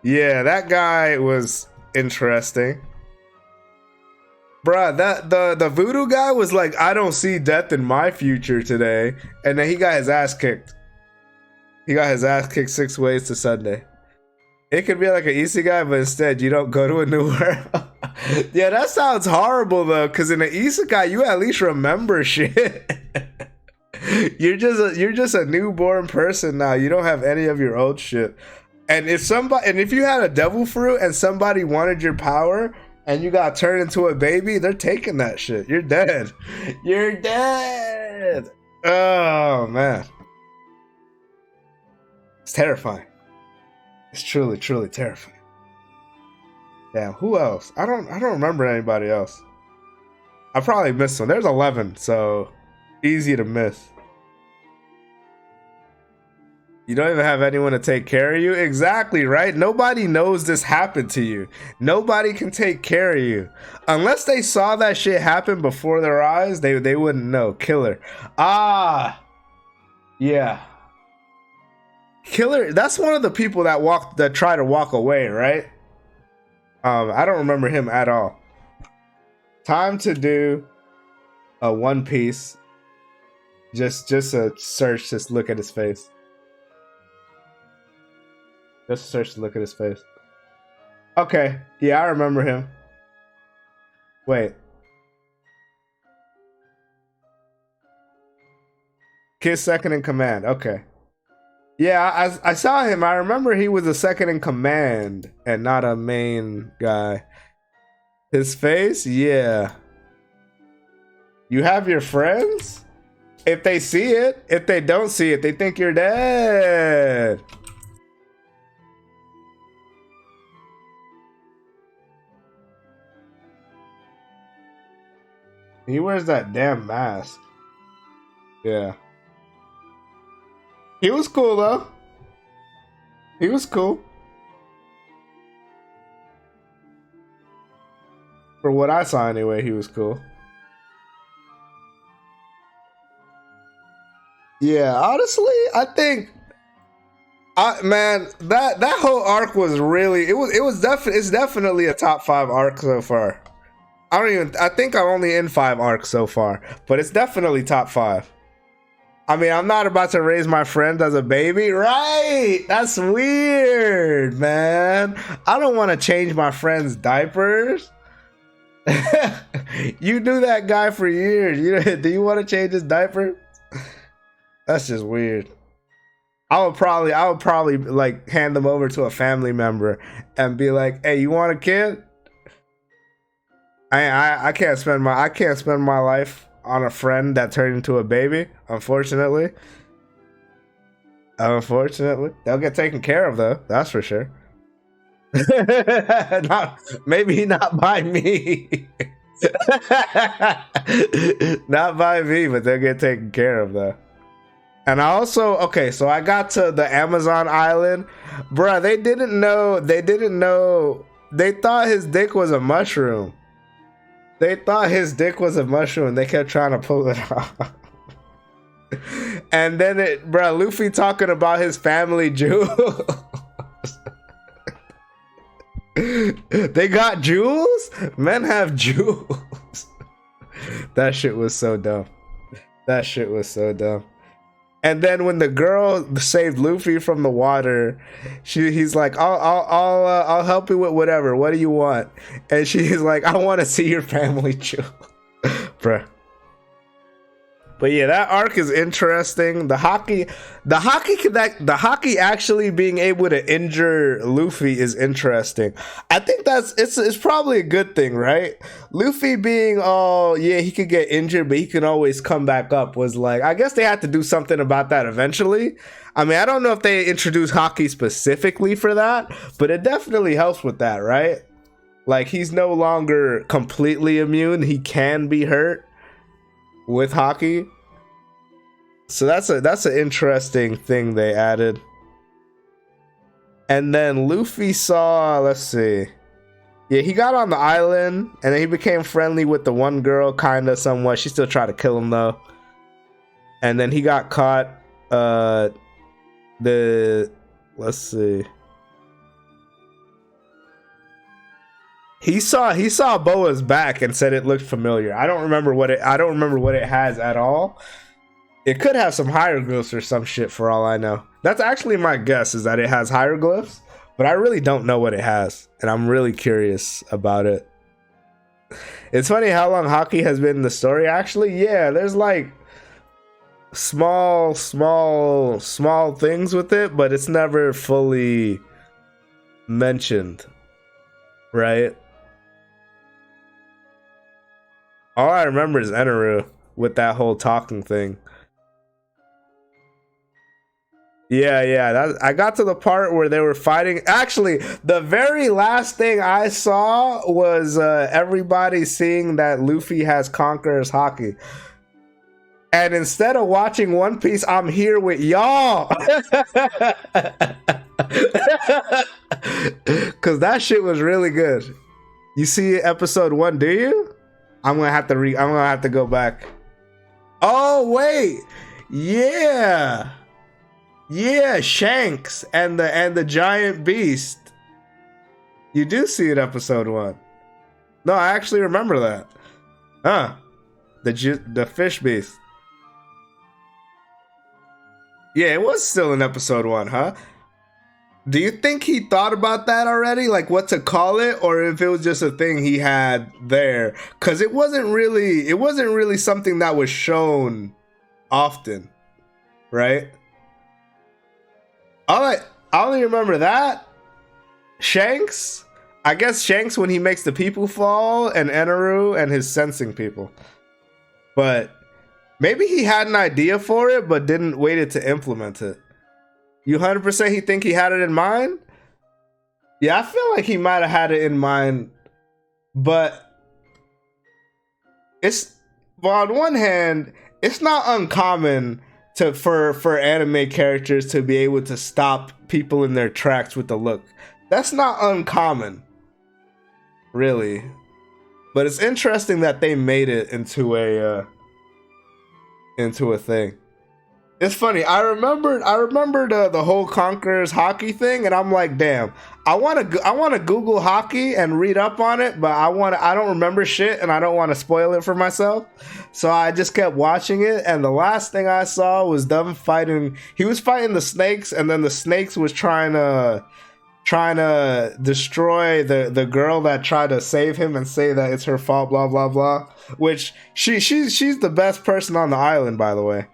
Yeah, that guy was interesting. Bruh, the voodoo guy was like, I don't see death in my future today. And then he got his ass kicked. He got his ass kicked 6 ways to Sunday. It could be like an isekai, but instead you don't go to a new world. Yeah, that sounds horrible though, because in an isekai you at least remember shit. You're just a newborn person now. You don't have any of your old shit. And if you had a devil fruit and somebody wanted your power and you got turned into a baby, they're taking that shit. You're dead. You're dead. Oh man. It's terrifying. It's truly, truly terrifying. Damn, who else? I don't remember anybody else. I probably missed one. There's 11, so easy to miss. You don't even have anyone to take care of you? Exactly, right? Nobody knows this happened to you. Nobody can take care of you. Unless they saw that shit happen before their eyes, they wouldn't know. Killer. Ah! Yeah. Killer, that's one of the people that try to walk away, right? I don't remember him at all. Time to do a One Piece. Just a search, just look at his face. Just a search to look at his face. Okay, yeah, I remember him. Wait. Kid second in command, okay. Yeah, I saw him. I remember he was a second in command and not a main guy. His face? Yeah. You have your friends? If they see it. If they don't see it, they think you're dead. He wears that damn mask. Yeah. He was cool though. He was cool. For what I saw anyway, he was cool. Yeah, honestly, I think man, that whole arc was really it's definitely a top 5 arc so far. I think I'm only in 5 arcs so far, but it's definitely top 5. I mean, I'm not about to raise my friend as a baby, right? That's weird, man. I don't want to change my friend's diapers. You knew that guy for years. Do you want to change his diaper? That's just weird. I would probably like hand them over to a family member and be like, "Hey, you want a kid?" I can't spend my life on a friend that turned into a baby, unfortunately. They'll get taken care of though, that's for sure. Maybe not by me. Not by me, but they'll get taken care of though. And I also, okay, so I got to the Amazon island. Bruh, they didn't know, they thought his dick was a mushroom. They thought his dick was a mushroom. They kept trying to pull it off. And then bruh, Luffy talking about his family jewels. They got jewels? Men have jewels. That shit was so dumb. That shit was so dumb. And then when the girl saved Luffy from the water, he's like, I'll help you with whatever. What do you want? And she's like, I want to see your family too, bruh. But yeah, that arc is interesting. The hockey actually being able to injure Luffy is interesting. I think it's probably a good thing, right? Luffy being he could get injured, but he can always come back up was like, I guess they had to do something about that eventually. I mean, I don't know if they introduced hockey specifically for that, but it definitely helps with that, right? Like, he's no longer completely immune. He can be hurt with hockey. So that's an interesting thing they added. And then Luffy saw, let's see. Yeah, he got on the island and then he became friendly with the one girl, kinda, somewhat. She still tried to kill him though. And then he got caught. Let's see. He saw Boa's back and said it looked familiar. I don't remember what it has at all. It could have some hieroglyphs or some shit for all I know. That's actually my guess, is that it has hieroglyphs, but I really don't know what it has, and I'm really curious about it. It's funny how long hockey has been in the story, actually. Yeah, there's like small things with it, but it's never fully mentioned, right? All I remember is Eneru with that whole talking thing. Yeah. I got to the part where they were fighting. Actually, the very last thing I saw was everybody seeing that Luffy has Conqueror's Haki. And instead of watching One Piece, I'm here with y'all. Cause that shit was really good. You see episode 1, do you? I'm gonna have to go back. Oh wait, yeah, Shanks and the giant beast. You do see it episode 1. No, I actually remember that. Huh? The fish beast. Yeah, it was still in episode 1, huh? Do you think he thought about that already? Like what to call it, or if it was just a thing he had there? Cause it wasn't really something that was shown often, right? I only remember that. Shanks? I guess Shanks when he makes the people fall, and Eneru and his sensing people. But maybe he had an idea for it, but didn't wait it to implement it. You 100% he think he had it in mind? Yeah, I feel like he might have had it in mind, but on one hand, it's not uncommon for anime characters to be able to stop people in their tracks with the look. That's not uncommon, really. But it's interesting that they made it into a thing. It's funny. I remembered the whole Conqueror's Haki thing, and I'm like, damn. I want to Google hockey and read up on it, but I don't remember shit, and I don't want to spoil it for myself. So I just kept watching it, and the last thing I saw was them fighting. He was fighting the snakes, and then the snakes was trying to destroy the girl that tried to save him and say that it's her fault. Blah blah blah. Which she's the best person on the island, by the way.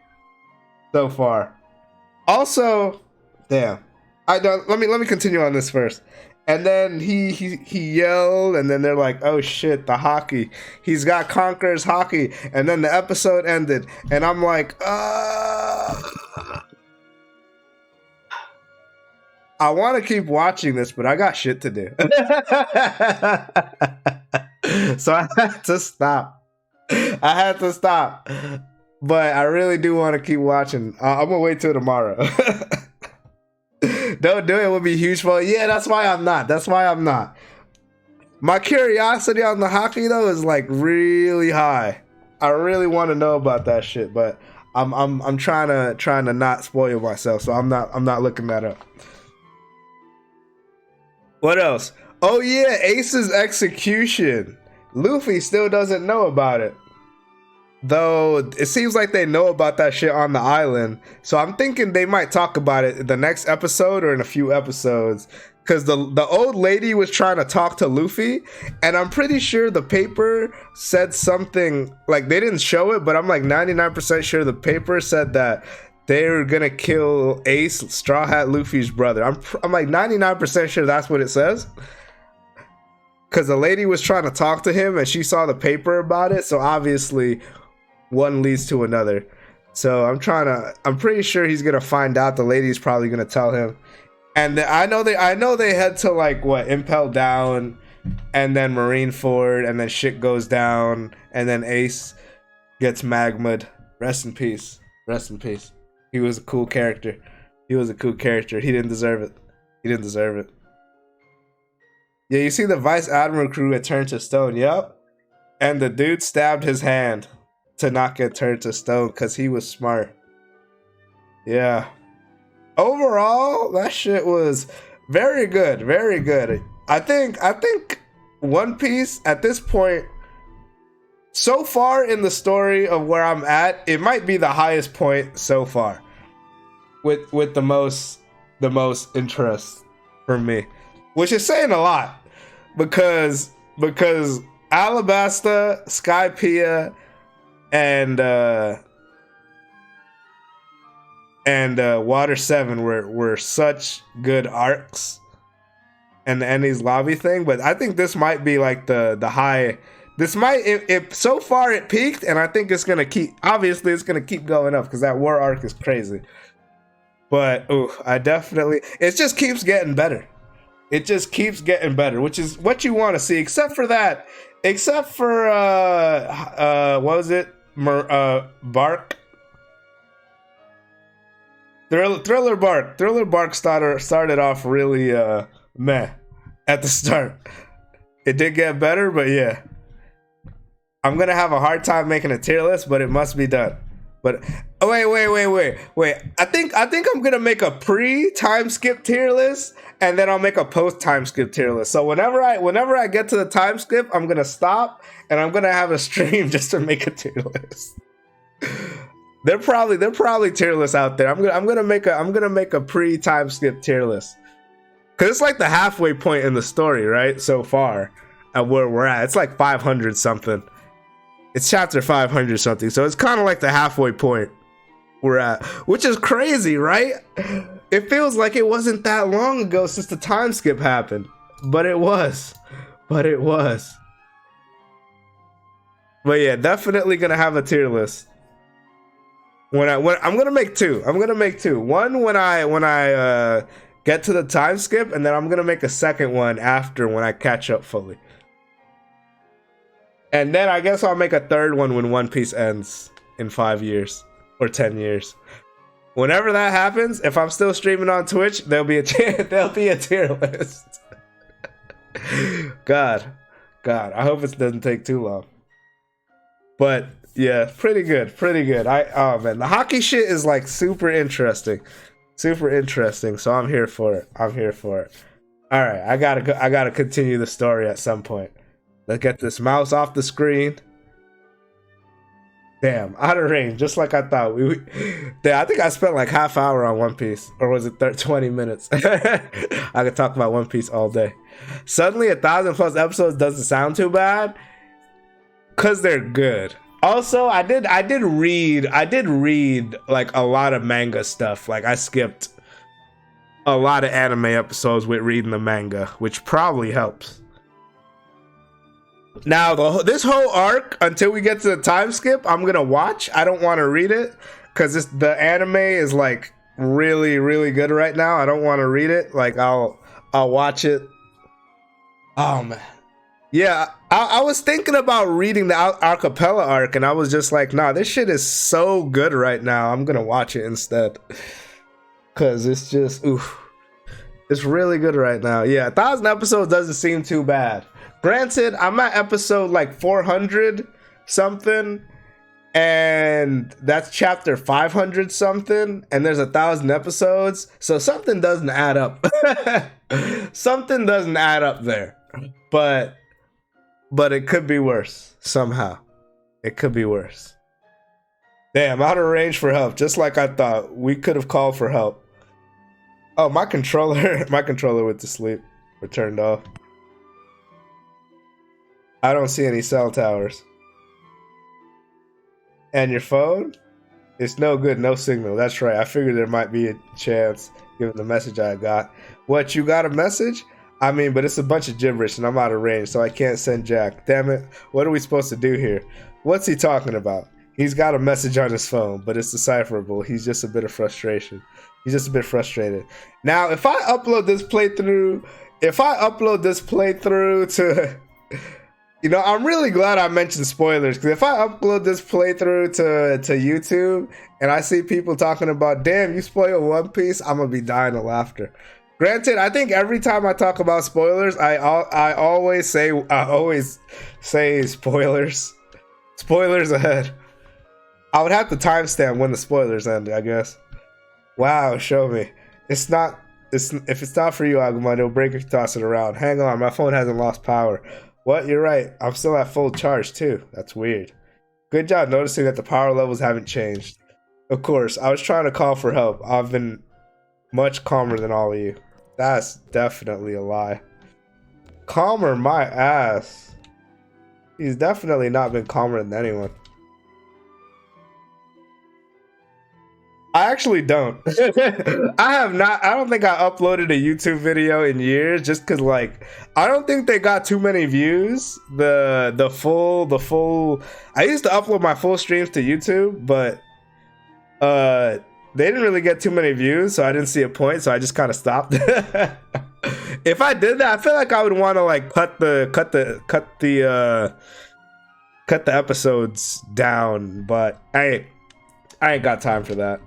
So far. Also, damn. Let me continue on this first. And then he yelled, and then they're like, "Oh shit, the hockey! He's got Conqueror's Haki!" And then the episode ended, and I'm like, I want to keep watching this, but I got shit to do. So I had to stop. But I really do want to keep watching. I'm gonna wait till tomorrow. Don't do it. It would be huge fun. Yeah, that's why I'm not. My curiosity on the hockey though is like really high. I really want to know about that shit, but I'm trying to not spoil myself, so I'm not looking that up. What else? Oh yeah, Ace's execution. Luffy still doesn't know about it. Though it seems like they know about that shit on the island. So I'm thinking they might talk about it in the next episode or in a few episodes. Because the old lady was trying to talk to Luffy, and I'm pretty sure the paper said something, like they didn't show it, but I'm like 99% sure the paper said that they were gonna kill Ace, Straw Hat Luffy's brother. I'm like 99% sure that's what it says. Because the lady was trying to talk to him and she saw the paper about it, so obviously one leads to another. So I'm pretty sure he's gonna find out. The lady's probably gonna tell him. And I know they head to like what, Impel Down, and then Marineford, and then shit goes down, and then Ace gets magma'd. Rest in peace. Rest in peace. He was a cool character. He was a cool character. He didn't deserve it. He didn't deserve it. Yeah, you see the Vice Admiral crew had turned to stone. Yep. And the dude stabbed his hand to not get turned to stone because he was smart. Yeah. Overall, that shit was very good, very good. I think One Piece at this point, so far in the story of where I'm at, it might be the highest point so far, with the most interest for me, which is saying a lot, because Alabasta, Skypiea, and Water 7 were such good arcs, and the Ennie's lobby thing. But I think this might be like the high. This might, if so far it peaked, and I think it's gonna keep. Obviously, it's gonna keep going up because that war arc is crazy. But I definitely, it just keeps getting better. It just keeps getting better, which is what you want to see. Except for what was it? Bark. Thriller Bark started off really meh at the start. It did get better, but yeah. I'm gonna have a hard time making a tier list, but it must be done. But wait. I think I'm gonna make a pre-time skip tier list, and then I'll make a post-time skip tier list. So whenever I get to the time skip, I'm gonna stop and I'm gonna have a stream just to make a tier list. They're probably tier lists out there. I'm gonna make a pre-time skip tier list, because it's like the halfway point in the story, right? So far at where we're at, it's like 500 something. It's chapter 500 something, so it's kind of like the halfway point we're at, which is crazy, right? It feels like it wasn't that long ago since the time skip happened, but it was. But yeah, definitely gonna have a tier list. When I'm gonna make two. One when I get to the time skip, and then I'm gonna make a second one after, when I catch up fully. And then I guess I'll make a third one when One Piece ends in 5 years or 10 years. Whenever that happens, if I'm still streaming on Twitch, there'll be a tier list. God, I hope it doesn't take too long. But yeah, pretty good. Oh man, the hockey shit is like super interesting. So I'm here for it. All right, I gotta continue the story at some point. Let's get this mouse off the screen. Damn, out of range, just like I thought. I think I spent like half hour on One Piece, or was it 20 minutes? I could talk about One Piece all day. Suddenly, 1,000+ episodes doesn't sound too bad, cause they're good. Also, I did read like a lot of manga stuff. Like I skipped a lot of anime episodes with reading the manga, which probably helps. Now, this whole arc, until we get to the time skip, I'm gonna watch. I don't want to read it, because the anime is like really, really good right now. I don't want to read it. Like I'll watch it. Oh man, yeah. I was thinking about reading the Acapella arc, and I was just like, nah, this shit is so good right now. I'm gonna watch it instead, because it's just it's really good right now. Yeah, 1,000 episodes doesn't seem too bad. Granted, I'm at episode like 400 something, and that's chapter 500 something, and there's 1,000 episodes, so something doesn't add up. Something doesn't add up there, but it could be worse somehow. It could be worse. Damn, out of range for help. Just like I thought. We could have called for help. Oh, my controller. My controller went to sleep. Or turned off. I don't see any cell towers. And your phone? It's no good, no signal. That's right. I figured there might be a chance given the message I got. What, you got a message? I mean, but it's a bunch of gibberish and I'm out of range, so I can't send Jack. Damn it. What are we supposed to do here? What's he talking about? He's got a message on his phone, but it's decipherable. He's just a bit of frustration. He's just a bit frustrated. Now, if I upload this playthrough to... You know, I'm really glad I mentioned spoilers, because if I upload this playthrough to YouTube and I see people talking about, damn, you spoiled One Piece, I'm gonna be dying of laughter. Granted, I think every time I talk about spoilers, I always say spoilers. Spoilers ahead. I would have to timestamp when the spoilers end, I guess. Wow, show me. If it's not for you, Agumon, it'll break if you toss it around. Hang on, my phone hasn't lost power. What? You're right. I'm still at full charge too. That's weird. Good job noticing that the power levels haven't changed. Of course, I was trying to call for help. I've been much calmer than all of you. That's definitely a lie. Calmer my ass. He's definitely not been calmer than anyone. I actually don't. I have not. I don't think I uploaded a YouTube video in years just because, like, I don't think they got too many views. The full. I used to upload my full streams to YouTube, but they didn't really get too many views, so I didn't see a point. So I just kind of stopped. If I did that, I feel like I would want to like cut the episodes down, but I ain't got time for that.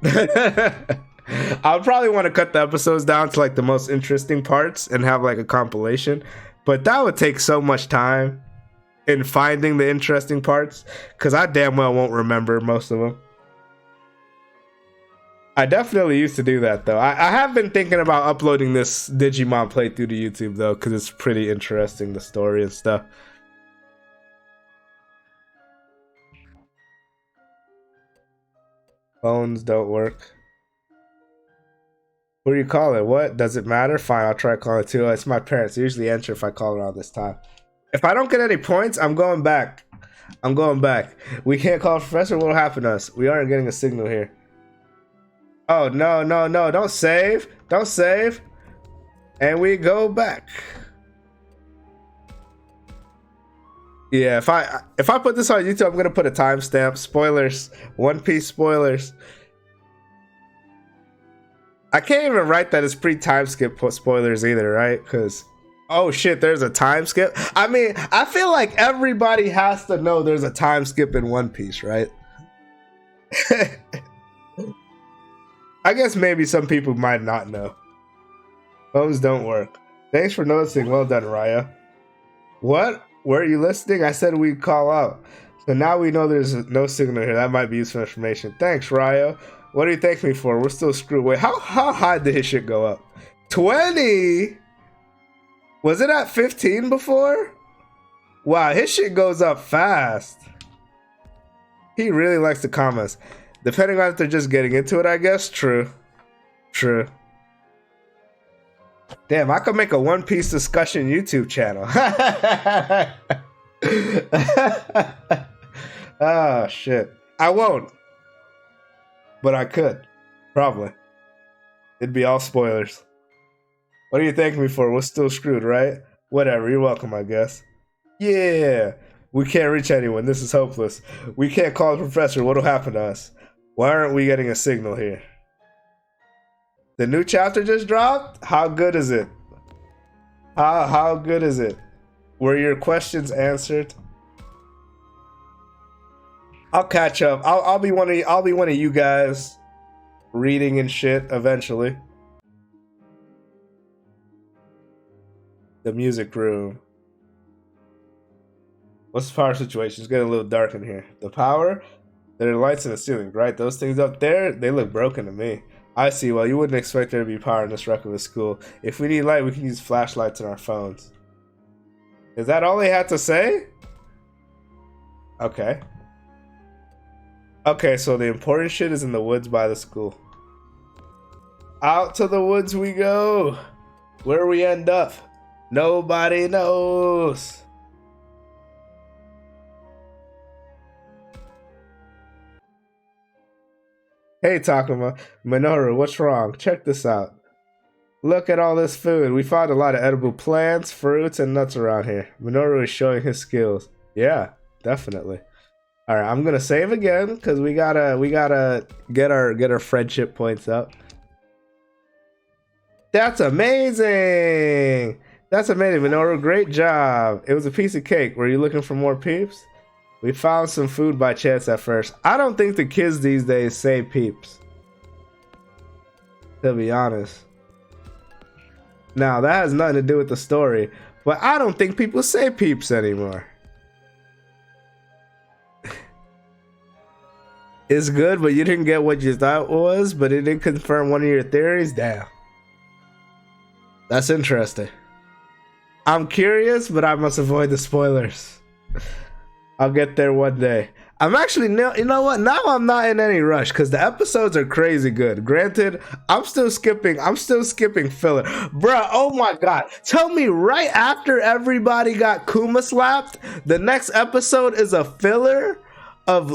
I'll probably want to cut the episodes down to like the most interesting parts and have like a compilation, but that would take so much time in finding the interesting parts because I damn well won't remember most of them. I definitely used to do that though. I have been thinking about uploading this Digimon playthrough to YouTube though because it's pretty interesting, the story and stuff. Phones don't work. Who do you call it? What? Does it matter? Fine, I'll try calling it too. It's my parents. They usually answer if I call around this time. If I don't get any points, I'm going back. I'm going back. We can't call Professor. What'll happen to us? We aren't getting a signal here. Oh, no, no, no. Don't save. Don't save. And we go back. Yeah, if I put this on YouTube, I'm gonna put a timestamp. Spoilers. One Piece spoilers. I can't even write that as pre-time skip spoilers either, right? Because, oh shit, there's a time skip. I mean, I feel like everybody has to know there's a time skip in One Piece, right? I guess maybe some people might not know. Phones don't work. Thanks for noticing. Well done, Raya. What? Were you listening? I said we'd call out. So now we know there's no signal here. That might be useful information. Thanks, Ryo. What do you thank me for? We're still screwed. Wait, how high did his shit go up? 20? Was it at 15 before? Wow, his shit goes up fast. He really likes the comments. Depending on if they're just getting into it, I guess. True. True. Damn, I could make a One Piece discussion YouTube channel. Oh, shit. I won't. But I could. Probably. It'd be all spoilers. What do you thank me for? We're still screwed, right? Whatever, you're welcome, I guess. Yeah. We can't reach anyone. This is hopeless. We can't call the professor. What'll happen to us? Why aren't we getting a signal here? The new chapter just dropped? How good is it? How good is it? Were your questions answered? I'll catch up. I'll be one of you guys reading and shit eventually. The music room. What's the power situation? It's getting a little dark in here. The power? There are lights in the ceiling, right? Those things up there, they look broken to me. I see. Well, you wouldn't expect there to be power in this wreck of a school. If we need light, we can use flashlights in our phones. Is that all they had to say? Okay. Okay, so the important shit is in the woods by the school. Out to the woods we go. Where we end up, nobody knows. Hey Takuma, Minoru, what's wrong? Check this out. Look at all this food. We found a lot of edible plants, fruits, and nuts around here. Minoru is showing his skills. Yeah, definitely. All right, I'm gonna save again because we gotta get our friendship points up. That's amazing. That's amazing, Minoru. Great job. It was a piece of cake. Were you looking for more peeps? We found some food by chance at first. I don't think the kids these days say peeps, to be honest. Now, that has nothing to do with the story, but I don't think people say peeps anymore. It's good, but you didn't get what you thought it was, but it didn't confirm one of your theories? Damn. That's interesting. I'm curious, but I must avoid the spoilers. I'll get there one day. I'm actually, you know what? Now I'm not in any rush because the episodes are crazy good. Granted, I'm still skipping filler. Bruh, oh my god. Tell me right after everybody got Kuma slapped, the next episode is a filler of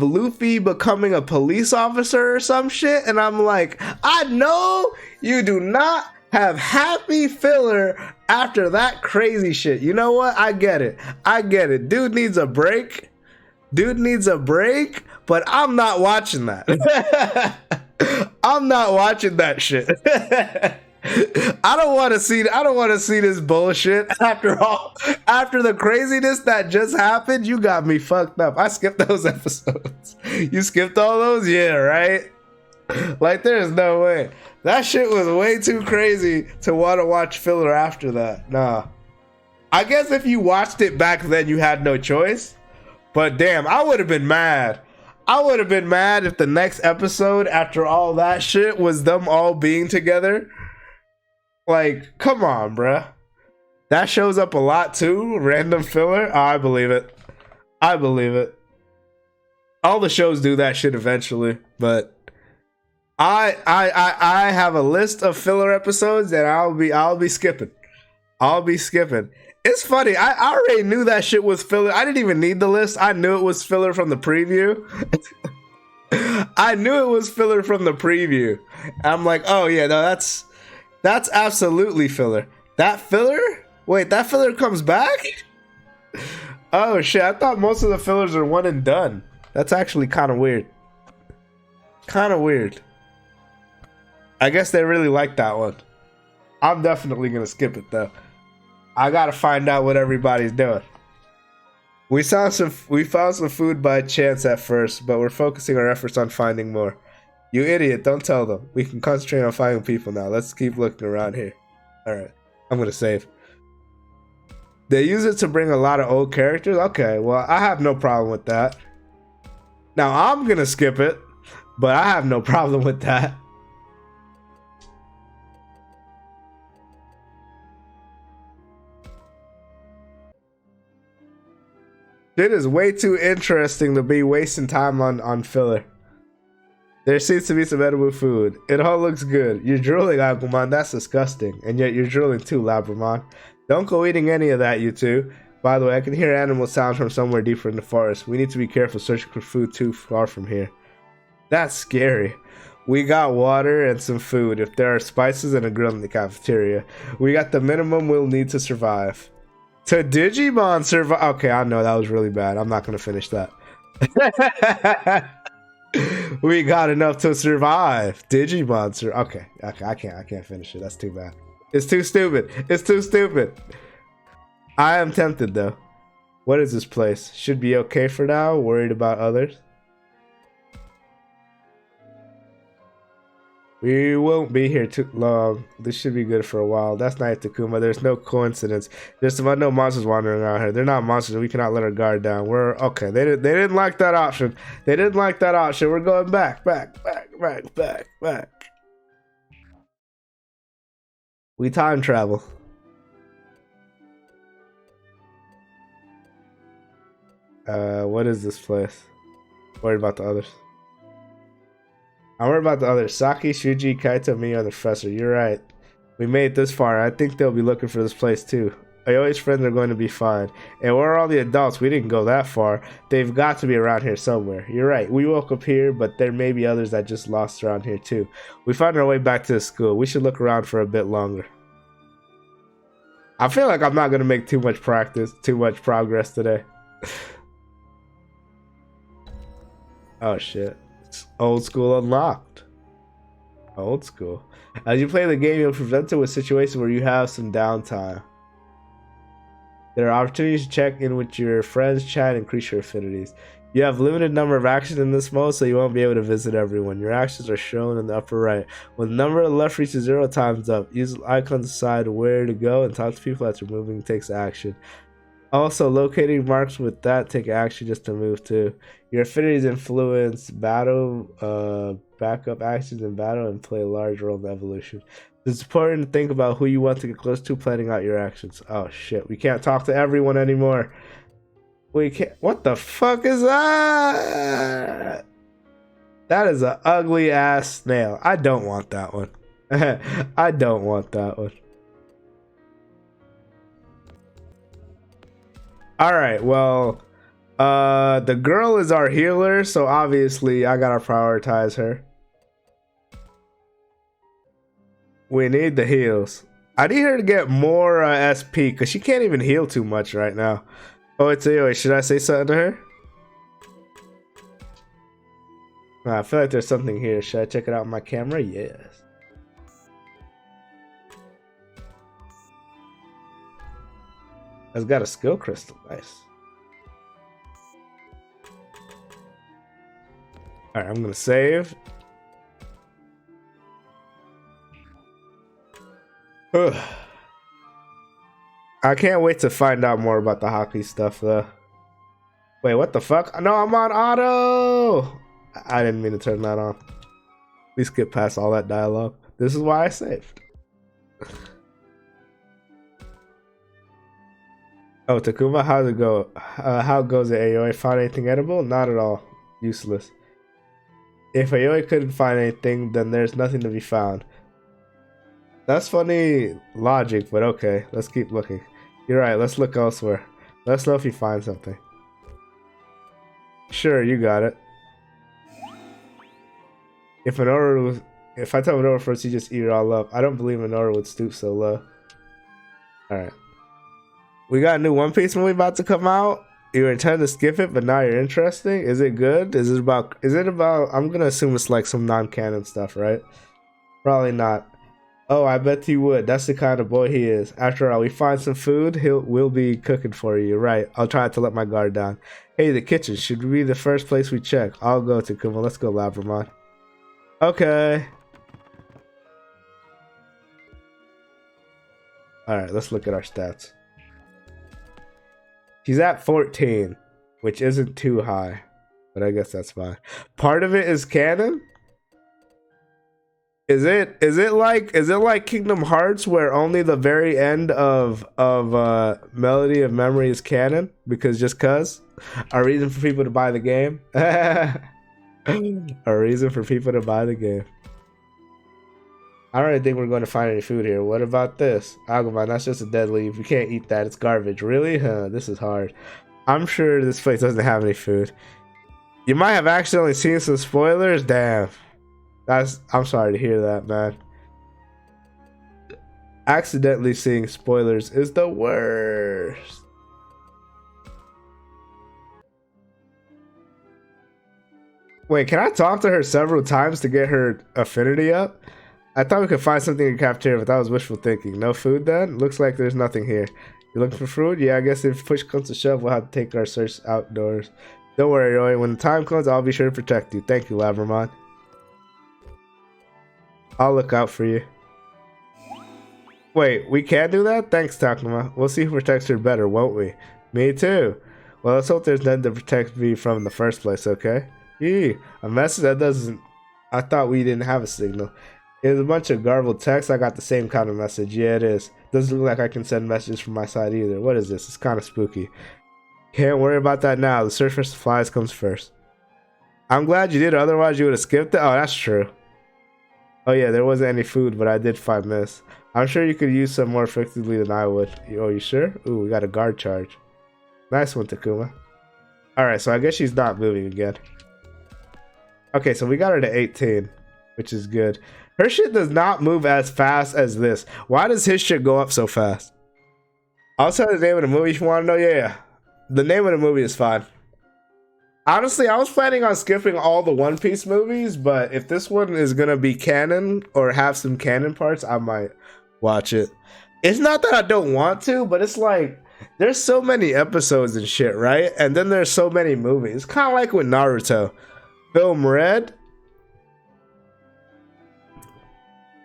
Luffy becoming a police officer or some shit, and I'm like, I know you do not have happy filler after that crazy shit. You know what? I get it. Dude needs a break. But I'm not watching that. I'm not watching that shit. I don't want to see this bullshit. After the craziness that just happened, you got me fucked up. I skipped those episodes. You skipped all those? Yeah, right? Like, there's no way. That shit was way too crazy to want to watch filler after that. Nah. I guess if you watched it back then, you had no choice. But damn, I would have been mad. I would have been mad if the next episode, after all that shit, was them all being together. Like, come on, bruh. That shows up a lot too. Random filler. Oh, I believe it. All the shows do that shit eventually, but I have a list of filler episodes that I'll be skipping. It's funny. I already knew that shit was filler. I didn't even need the list. I knew it was filler from the preview. I'm like, oh yeah, no, that's absolutely filler. That filler? Wait, that filler comes back? Oh shit, I thought most of the fillers are one and done. That's actually kind of weird. I guess they really like that one. I'm definitely gonna skip it though. I gotta find out what everybody's doing. We found some food by chance at first, but we're focusing our efforts on finding more. You idiot, don't tell them. We can concentrate on finding people now. Let's keep looking around here. Alright, I'm gonna save. They use it to bring a lot of old characters? Okay, well, I have no problem with that. Now, I'm gonna skip it, but I have no problem with that. It is way too interesting to be wasting time on filler. There seems to be some edible food. It all looks good. You're drooling, Agumon. That's disgusting. And yet you're drooling too, Labramon. Don't go eating any of that, you two. By the way, I can hear animal sounds from somewhere deeper in the forest. We need to be careful searching for food too far from here. That's scary. We got water and some food. If there are spices and a grill in the cafeteria, we got the minimum we'll need to survive. To Digimon survive. Okay, I know that was really bad. I'm not gonna finish that. We got enough to survive. Digimon okay, I can't finish it. That's too bad. It's too stupid. I am tempted though. What is this place? Should be okay for now. Worried about others. We won't be here too long. This should be good for a while. That's nice, Takuma. There's no coincidence. There's some unknown monsters wandering around here. They're not monsters. We cannot let our guard down. We're okay. They didn't like that option. We're going back. We time travel. What is this place? Worried about the others. I'm worried about the others. Saki, Shuji, Kaito, me, and the professor. You're right. We made it this far. I think they'll be looking for this place too. Aoi's friends are going to be fine. And where are all the adults? We didn't go that far. They've got to be around here somewhere. You're right. We woke up here, but there may be others that just lost around here too. We found our way back to the school. We should look around for a bit longer. I feel like I'm not going to make too much progress today. Oh shit. Old school unlocked. Old school. As you play the game, you'll be presented with situations where you have some downtime. There are opportunities to check in with your friends, chat, and increase your affinities. You have limited number of actions in this mode, so you won't be able to visit everyone. Your actions are shown in the upper right. When the number on the left reaches 0, time's up. Use the icon to decide where to go and talk to people after moving takes action. Also, locating marks with that take action just to move to. Your affinities influence battle, backup actions in battle, and play a large role in the evolution. It's important to think about who you want to get close to, planning out your actions. Oh shit, we can't talk to everyone anymore. We can't. What the fuck is that? That is an ugly ass snail. I don't want that one. I don't want that one. Alright, well, the girl is our healer, so obviously I gotta prioritize her. We need the heals. I need her to get more SP, because she can't even heal too much right now. Oh, it's Aoi. Should I say something to her? I feel like there's something here. Should I check it out on my camera? Yes. It's got a skill crystal. Nice. Alright, I'm gonna save. Ugh. I can't wait to find out more about the hockey stuff though. Wait, what the fuck? No, I'm on auto! I didn't mean to turn that on. Please skip past all that dialogue. This is why I saved. Oh, Takuma, how's it go? How goes it, Aoi? Find anything edible? Not at all. Useless. If Aoi couldn't find anything, then there's nothing to be found. That's funny logic, but okay. Let's keep looking. You're right, let's look elsewhere. Let us know if you find something. Sure, you got it. If I tell Minoru first, you just eat it all up. I don't believe Minoru would stoop so low. Alright. We got a new One Piece movie about to come out. You were intending to skip it, but now you're interesting. Is it good? Is it about I'm gonna assume it's like some non-canon stuff, right? Probably not. Oh, I bet you would. That's the kind of boy he is. After all, we find some food, we'll be cooking for you. Right. I'll try to let my guard down. Hey, the kitchen should be the first place we check. I'll go to Kuma. Let's go, Labramon. Okay. Alright, let's look at our stats. He's at 14, which isn't too high, but I guess that's fine. Part of it is canon? Is it like Kingdom Hearts where only the very end of Melody of Memory is canon because just cuz a reason for people to buy the game? A reason for people to buy the game. I don't really think we're going to find any food here. What about this? Agumon, that's just a dead leaf. We can't eat that. It's garbage. Really? Huh, this is hard. I'm sure this place doesn't have any food. You might have accidentally seen some spoilers. Damn. I'm sorry to hear that, man. Accidentally seeing spoilers is the worst. Wait, can I talk to her several times to get her affinity up? I thought we could find something in the cafeteria, but that was wishful thinking. No food then? Looks like there's nothing here. You looking for food? Yeah, I guess if push comes to shove, we'll have to take our search outdoors. Don't worry, Roy. When the time comes, I'll be sure to protect you. Thank you, Labramon. I'll look out for you. Wait, we can't do that? Thanks, Takuma. We'll see who protects her better, won't we? Me too. Well, let's hope there's nothing to protect me from in the first place, okay? Yee, a message that doesn't... I thought we didn't have a signal. It's a bunch of garbled text. I got the same kind of message. Yeah, it is. Doesn't look like I can send messages from my side either. What is this? It's kind of spooky. Can't worry about that now. The search for supplies comes first. I'm glad you did, otherwise you would have skipped it. Oh, that's true. Oh yeah, there wasn't any food, but I did find this. I'm sure you could use some more effectively than I would. Oh, you sure? Ooh, we got a guard charge. Nice one, Takuma. Alright, so I guess she's not moving again. Okay, so we got her to 18, which is good. Her shit does not move as fast as this. Why does his shit go up so fast? I'll tell you the name of the movie if you want to know. Yeah. The name of the movie is fine. Honestly, I was planning on skipping all the One Piece movies, but if this one is going to be canon or have some canon parts, I might watch it. It's not that I don't want to, but it's like, there's so many episodes and shit, right? And then there's so many movies. Kind of like with Naruto. Film Red.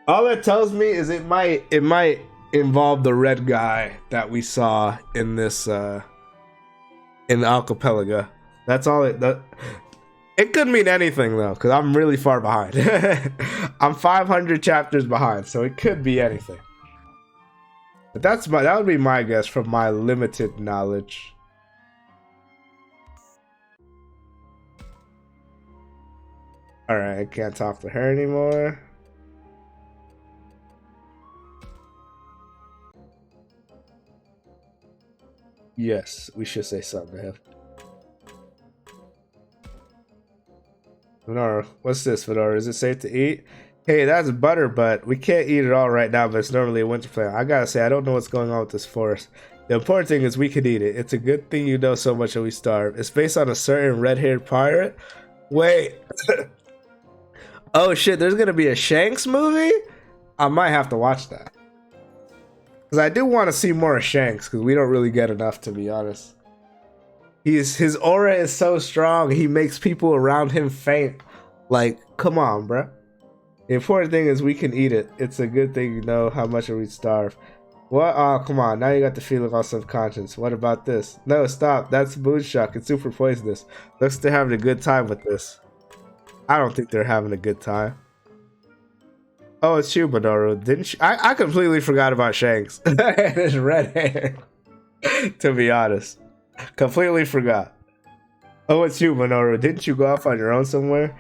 All it tells me is it might involve the red guy that we saw in this in the Archipelago. That's all it could mean anything though, because I'm really far behind. I'm 500 chapters behind, so it could be anything. But that would be my guess from my limited knowledge. Alright, I can't talk to her anymore. Yes, we should say something to him. Fedora, what's this, Fedora? Is it safe to eat? Hey, that's butter, but we can't eat it all right now, but it's normally a winter plant. I gotta say, I don't know what's going on with this forest. The important thing is we can eat it. It's a good thing you know so much that we starve. It's based on a certain red-haired pirate. Wait. Oh shit, there's gonna be a Shanks movie? I might have to watch that. Because I do want to see more of Shanks, because we don't really get enough, to be honest. His aura is so strong, he makes people around him faint. Like, come on, bruh. The important thing is we can eat it. It's a good thing you know how much we starve. What? Oh, come on. Now you got the feeling all subconscious. What about this? No, stop. That's moonshock. It's super poisonous. Looks they're having a good time with this. I don't think they're having a good time. Oh, it's you, Minoru. Didn't you? I completely forgot about Shanks. And his red hair. To be honest. Completely forgot. Oh, it's you, Minoru. Didn't you go off on your own somewhere?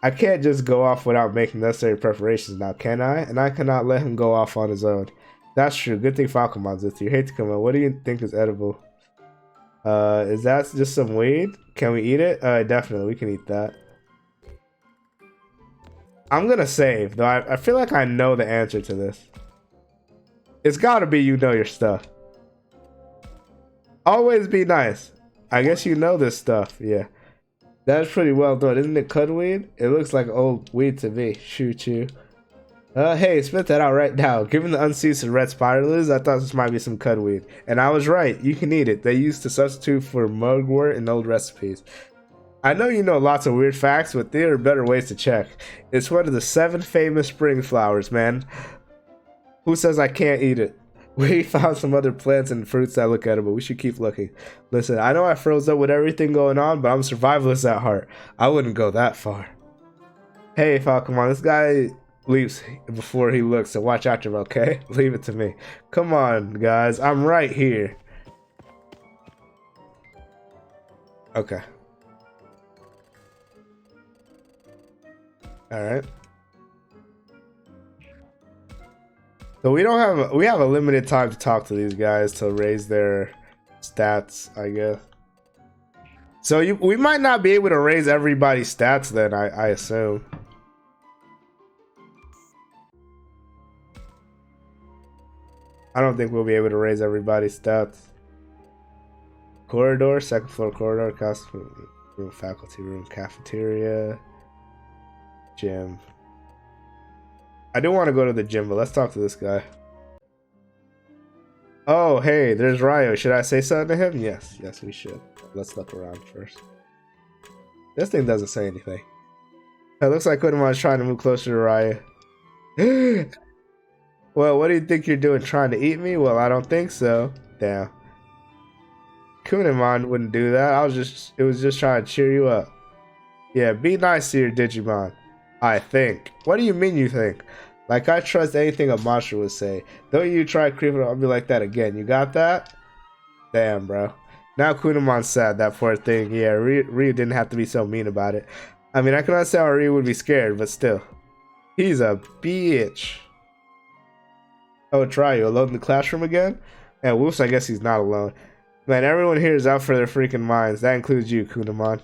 I can't just go off without making necessary preparations now, can I? And I cannot let him go off on his own. That's true. Good thing Falconmon's with you. Hate to come in. What do you think is edible? Is that just some weed? Can we eat it? Definitely. We can eat that. I'm gonna save, though. I feel like I know the answer to this. It's gotta be you know your stuff. Always be nice. I guess you know this stuff. Yeah. That's pretty well done. Isn't it cudweed? It looks like old weed to me. Shoot you. Hey, spit that out right now. Given the unseasoned red spirals, I thought this might be some cudweed. And I was right. You can eat it. They used to substitute for mugwort in old recipes. I know you know lots of weird facts, but there are better ways to check. It's one of the 7 famous spring flowers, man. Who says I can't eat it? We found some other plants and fruits that look edible. We should keep looking. Listen, I know I froze up with everything going on, but I'm survivalist at heart. I wouldn't go that far. Hey, Falcomon, this guy leaps before he looks, so watch out, okay? Leave it to me. Come on, guys. I'm right here. Okay. Alright. So we have a limited time to talk to these guys to raise their stats, I guess. So we might not be able to raise everybody's stats then, I assume. I don't think we'll be able to raise everybody's stats. Corridor, second floor corridor, costume room, faculty room, cafeteria, gym. I do want to go to the gym, but let's talk to this guy. Oh, hey, there's Ryo. Should I say something to him? Yes, we should. Let's look around first. This thing doesn't say anything. It looks like Kunamon's trying to move closer to Ryo. Well, what do you think you're doing? Trying to eat me? Well, I don't think so. Damn. Kunamon wouldn't do that. It was just trying to cheer you up. Yeah, be nice to your Digimon. I think. What do you mean you think? Like I trust anything a monster would say. Don't you try creeping on me like that again. You got that? Damn, bro. Now Kunamon's sad, that poor thing. Yeah, Ryu didn't have to be so mean about it. I mean, I can understand how Ryu would be scared, but still. He's a bitch. Oh, try you alone in the classroom again? And whoops, I guess he's not alone. Man, everyone here is out for their freaking minds. That includes you, Kunamon.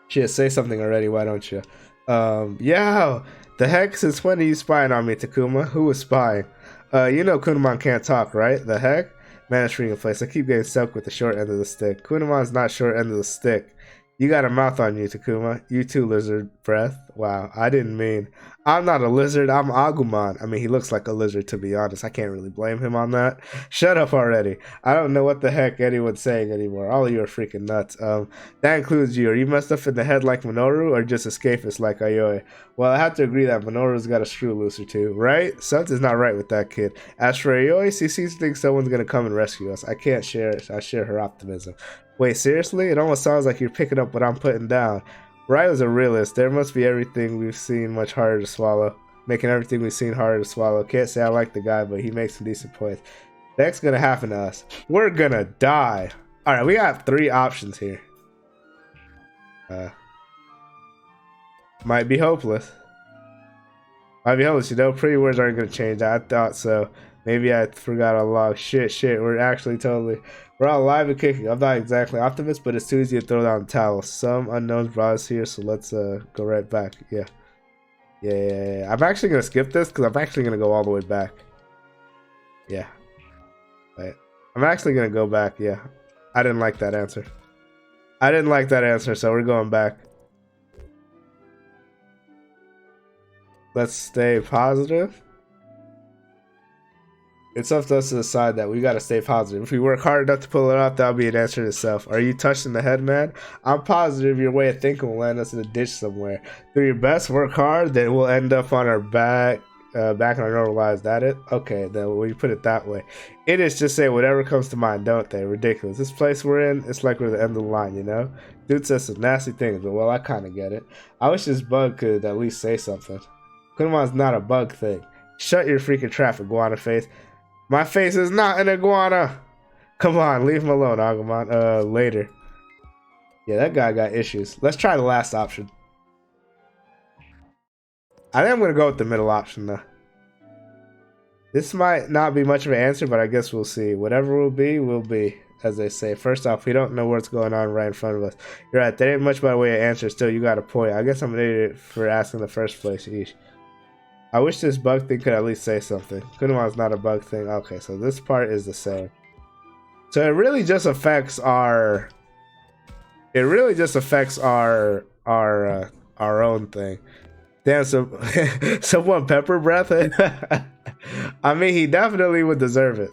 Shit, say something already, why don't you? Yeah, the heck, since when are you spying on me, Takuma? Who was spying? You know Kunamon can't talk, right? The heck? Man, it's freaking place. I keep getting stuck with the short end of the stick. Kunamon's not short end of the stick. You got a mouth on you, Takuma. You too, lizard breath. Wow, I didn't mean. I'm not a lizard, I'm Agumon. I mean, he looks like a lizard, to be honest. I can't really blame him on that. Shut up already. I don't know what the heck anyone's saying anymore. All of you are freaking nuts. That includes you. Are you messed up in the head like Minoru, or just escapist like Aoi? Well, I have to agree that Minoru's got a screw loose or two, right? Something's not right with that kid. As for Aoi, she seems to think someone's gonna come and rescue us. I can't share it. I share her optimism. Wait, seriously? It almost sounds like you're picking up what I'm putting down. Ryo's a realist. There must be everything we've seen much harder to swallow. Making everything we've seen harder to swallow. Can't say I like the guy, but he makes some decent points. That's gonna happen to us. We're gonna die. Alright, we got 3 options here. Might be hopeless. Might be hopeless, you know? Pretty words aren't gonna change. I thought so. Maybe I forgot a log. Shit. We're actually totally... We're all alive and kicking. I'm not exactly optimist, but it's too easy to throw down the towel. Some unknowns brought us here, so let's go right back. Yeah. I'm actually gonna skip this because I'm actually gonna go all the way back. Yeah. Wait. I'm actually gonna go back. Yeah. I didn't like that answer. So we're going back. Let's stay positive. It's up to us to decide that we gotta stay positive. If we work hard enough to pull it off, that'll be an answer in itself. Are you touched in the head, man? I'm positive your way of thinking will land us in a ditch somewhere. Do your best, work hard, then we'll end up on our back in our normal lives. That it? Okay, then we put it that way. Idiots just say whatever comes to mind, don't they? Ridiculous. This place we're in, it's like we're the end of the line, you know? Dude says some nasty things, but well, I kind of get it. I wish this bug could at least say something. Kunamon's not a bug thing. Shut your freaking trap, iguana face. My face is not an iguana. Come on, leave him alone, Agumon. Later. Yeah, that guy got issues. Let's try the last option. I think I'm gonna go with the middle option though. This might not be much of an answer, but I guess we'll see. Whatever will be, as they say. First off, we don't know what's going on right in front of us. You're right, there ain't much by way of answer. Still, you got a point. I guess I'm an idiot for asking in the first place. Eesh. I wish this bug thing could at least say something. Kunamon's not a bug thing. Okay, so this part is the same. So it really just affects our... It really just affects our own thing. Damn, so someone pepper breath it? I mean, he definitely would deserve it.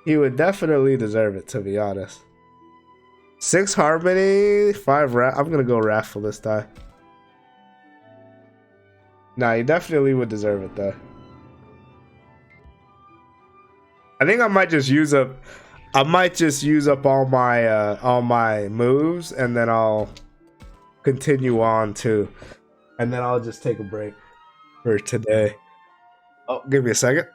He would definitely deserve it, to be honest. 6 harmony, 5 wrath. I'm gonna go wrathful this time. Nah, he definitely would deserve it though. I think I might just use up all my moves, and then I'll continue on too. And then I'll just take a break for today. Oh, give me a second.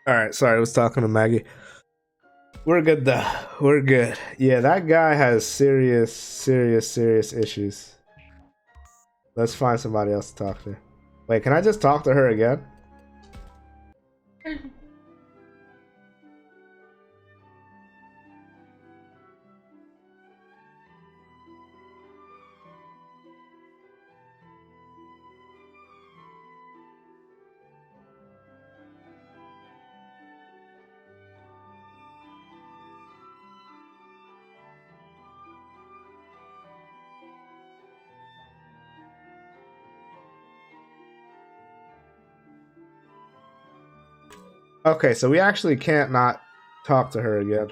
All right, sorry, I was talking to Maggie. We're good though. We're good. Yeah, that guy has serious issues. Let's find somebody else to talk to. Wait, can I just talk to her again? Okay, so we actually can't not talk to her again.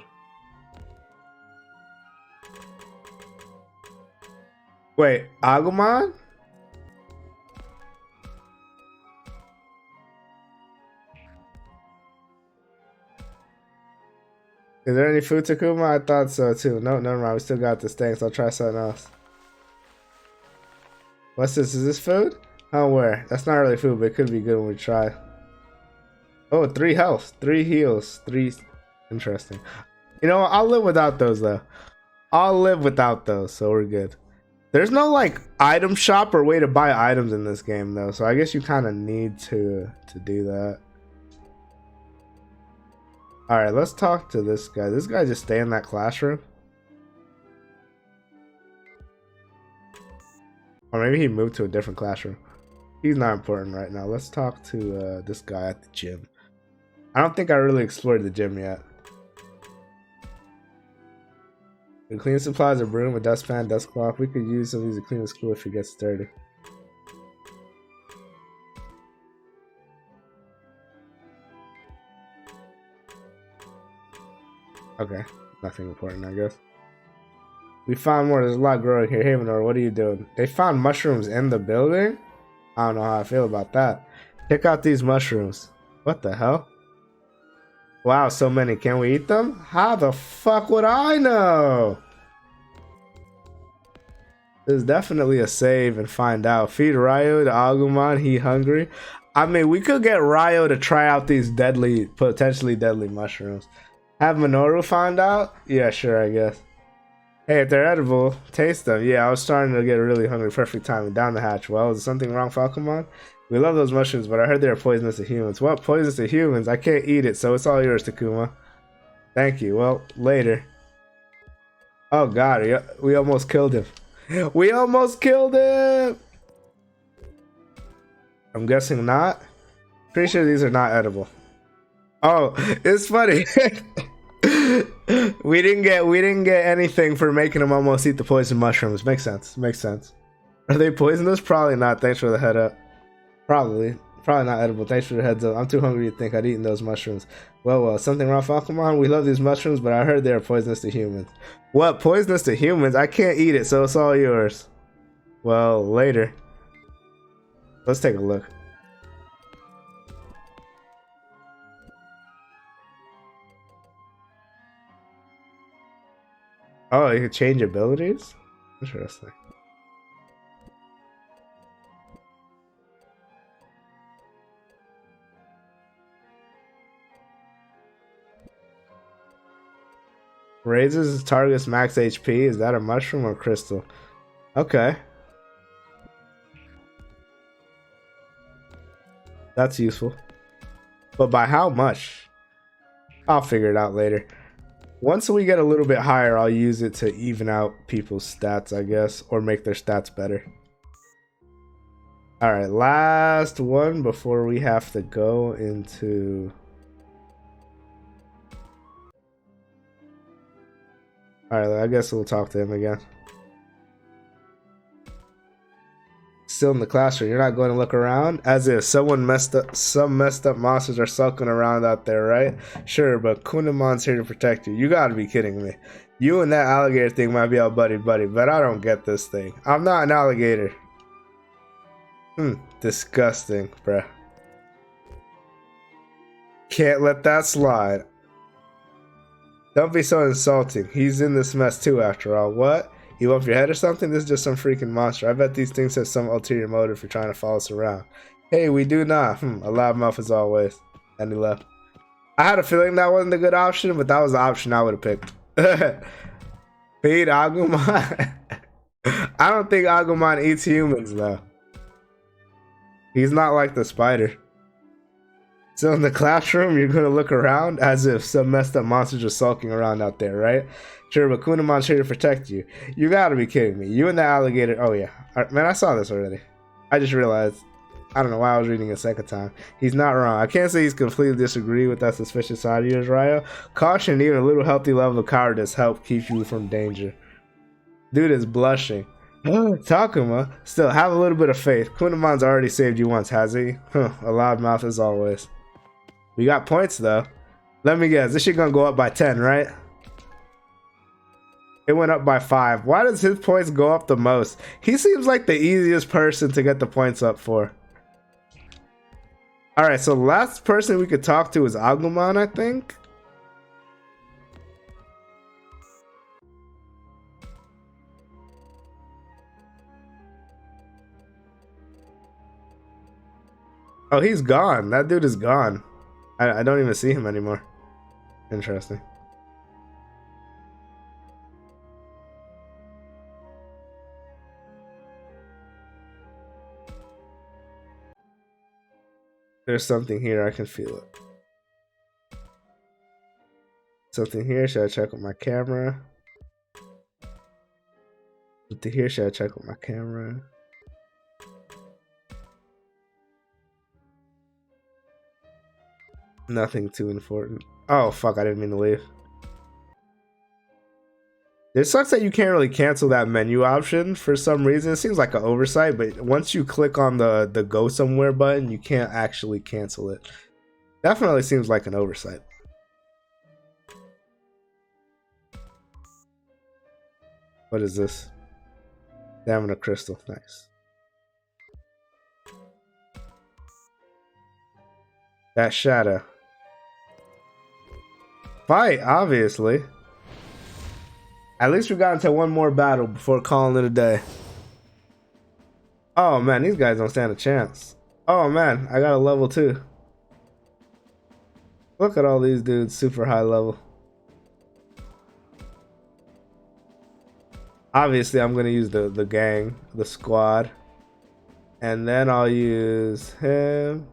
Wait, Agumon? Is there any food, Takuma? I thought so too. No, never mind. We still got this thing, so I'll try something else. What's this? Is this food? Oh, where? That's not really food, but it could be good when we try. Oh, 3 health, 3 heals, 3. Interesting. You know what? I'll live without those though. I'll live without those, so we're good. There's no like item shop or way to buy items in this game though, so I guess you kind of need to do that. All right, let's talk to this guy. This guy just stay in that classroom, or maybe he moved to a different classroom. He's not important right now. Let's talk to this guy at the gym. I don't think I really explored the gym yet. The cleaning supplies, a broom, a dustpan, dust cloth. We could use some of these to clean the school if it gets dirty. Okay, nothing important, I guess. We found more. There's a lot growing here. Havenor, what are you doing? They found mushrooms in the building? I don't know how I feel about that. Check out these mushrooms. What the hell? Wow, so many. Can we eat them? How the fuck would I know? There's definitely a save and find out. Feed Ryo to Agumon. He hungry. I mean, we could get Ryo to try out these deadly, potentially deadly mushrooms. Have Minoru find out? Yeah, sure, I guess. Hey, if they're edible, taste them. Yeah, I was starting to get really hungry. Perfect timing. Down the hatch. Well, is there something wrong, Falcomon? We love those mushrooms, but I heard they're poisonous to humans. What? Poisonous to humans? I can't eat it, so it's all yours, Takuma. Thank you. Well, later. Oh, God. We almost killed him. We almost killed him! I'm guessing not. Pretty sure these are not edible. Oh, it's funny. we didn't get anything for making them almost eat the poison mushrooms. Makes sense. Makes sense. Are they poisonous? Probably not. Thanks for the head up. Probably not edible. Thanks for the heads up. I'm too hungry to think I'd eaten those mushrooms. Well, something wrong, Falcomon? We love these mushrooms, but I heard they are poisonous to humans. What? Poisonous to humans? I can't eat it, so it's all yours. Well, later. Let's take a look. Oh, you can change abilities? Interesting. Raises target's max HP. Is that a mushroom or crystal? Okay. That's useful. But by how much? I'll figure it out later. Once we get a little bit higher, I'll use it to even out people's stats, I guess, or make their stats better. Alright, last one before we have to go into... Alright, I guess we'll talk to him again. Still in the classroom. You're not going to look around? As if some messed up monsters are sulking around out there, right? Sure, but Kunamon's here to protect you. You gotta be kidding me. You and that alligator thing might be all buddy-buddy, but I don't get this thing. I'm not an alligator. Disgusting, bruh. Can't let that slide. Don't be so insulting. He's in this mess too, after all. What? You up your head or something? This is just some freaking monster. I bet these things have some ulterior motive for trying to follow us around. Hey, we do not. A loudmouth as always. And he left. I had a feeling that wasn't a good option, but that was the option I would have picked. Feed Agumon. I don't think Agumon eats humans, though. He's not like the spider. So in the classroom, you're going to look around as if some messed up monsters are sulking around out there, right? Sure, but Kunamon's here to protect you. You gotta be kidding me. You and the alligator... Oh, yeah. Man, I saw this already. I just realized. I don't know why I was reading it a second time. He's not wrong. I can't say he's completely disagree with that suspicious side of yours, Ryo. Caution, even a little healthy level of cowardice help keep you from danger. Dude is blushing. Takuma, still, have a little bit of faith. Kunamon's already saved you once, has he? A loudmouth as always. We got points though. Let me guess. This shit gonna go up by 10, right? It went up by 5. Why does his points go up the most? He seems like the easiest person to get the points up for. Alright, so the last person we could talk to is Agumon, I think. Oh, he's gone. That dude is gone. I don't even see him anymore. Interesting. There's something here. I can feel it. Something here. Should I check with my camera? Something here. Should I check with my camera? Nothing too important. Oh, fuck. I didn't mean to leave. It sucks that you can't really cancel that menu option for some reason. It seems like an oversight, but once you click on the go somewhere button, you can't actually cancel it. Definitely seems like an oversight. What is this? Stamina crystal. Nice. That shadow. Fight, obviously. At least we got into one more battle before calling it a day. Oh man, these guys don't stand a chance. Oh man, I got a level 2. Look at all these dudes, super high level. Obviously, I'm gonna use the gang, the squad. And then I'll use him.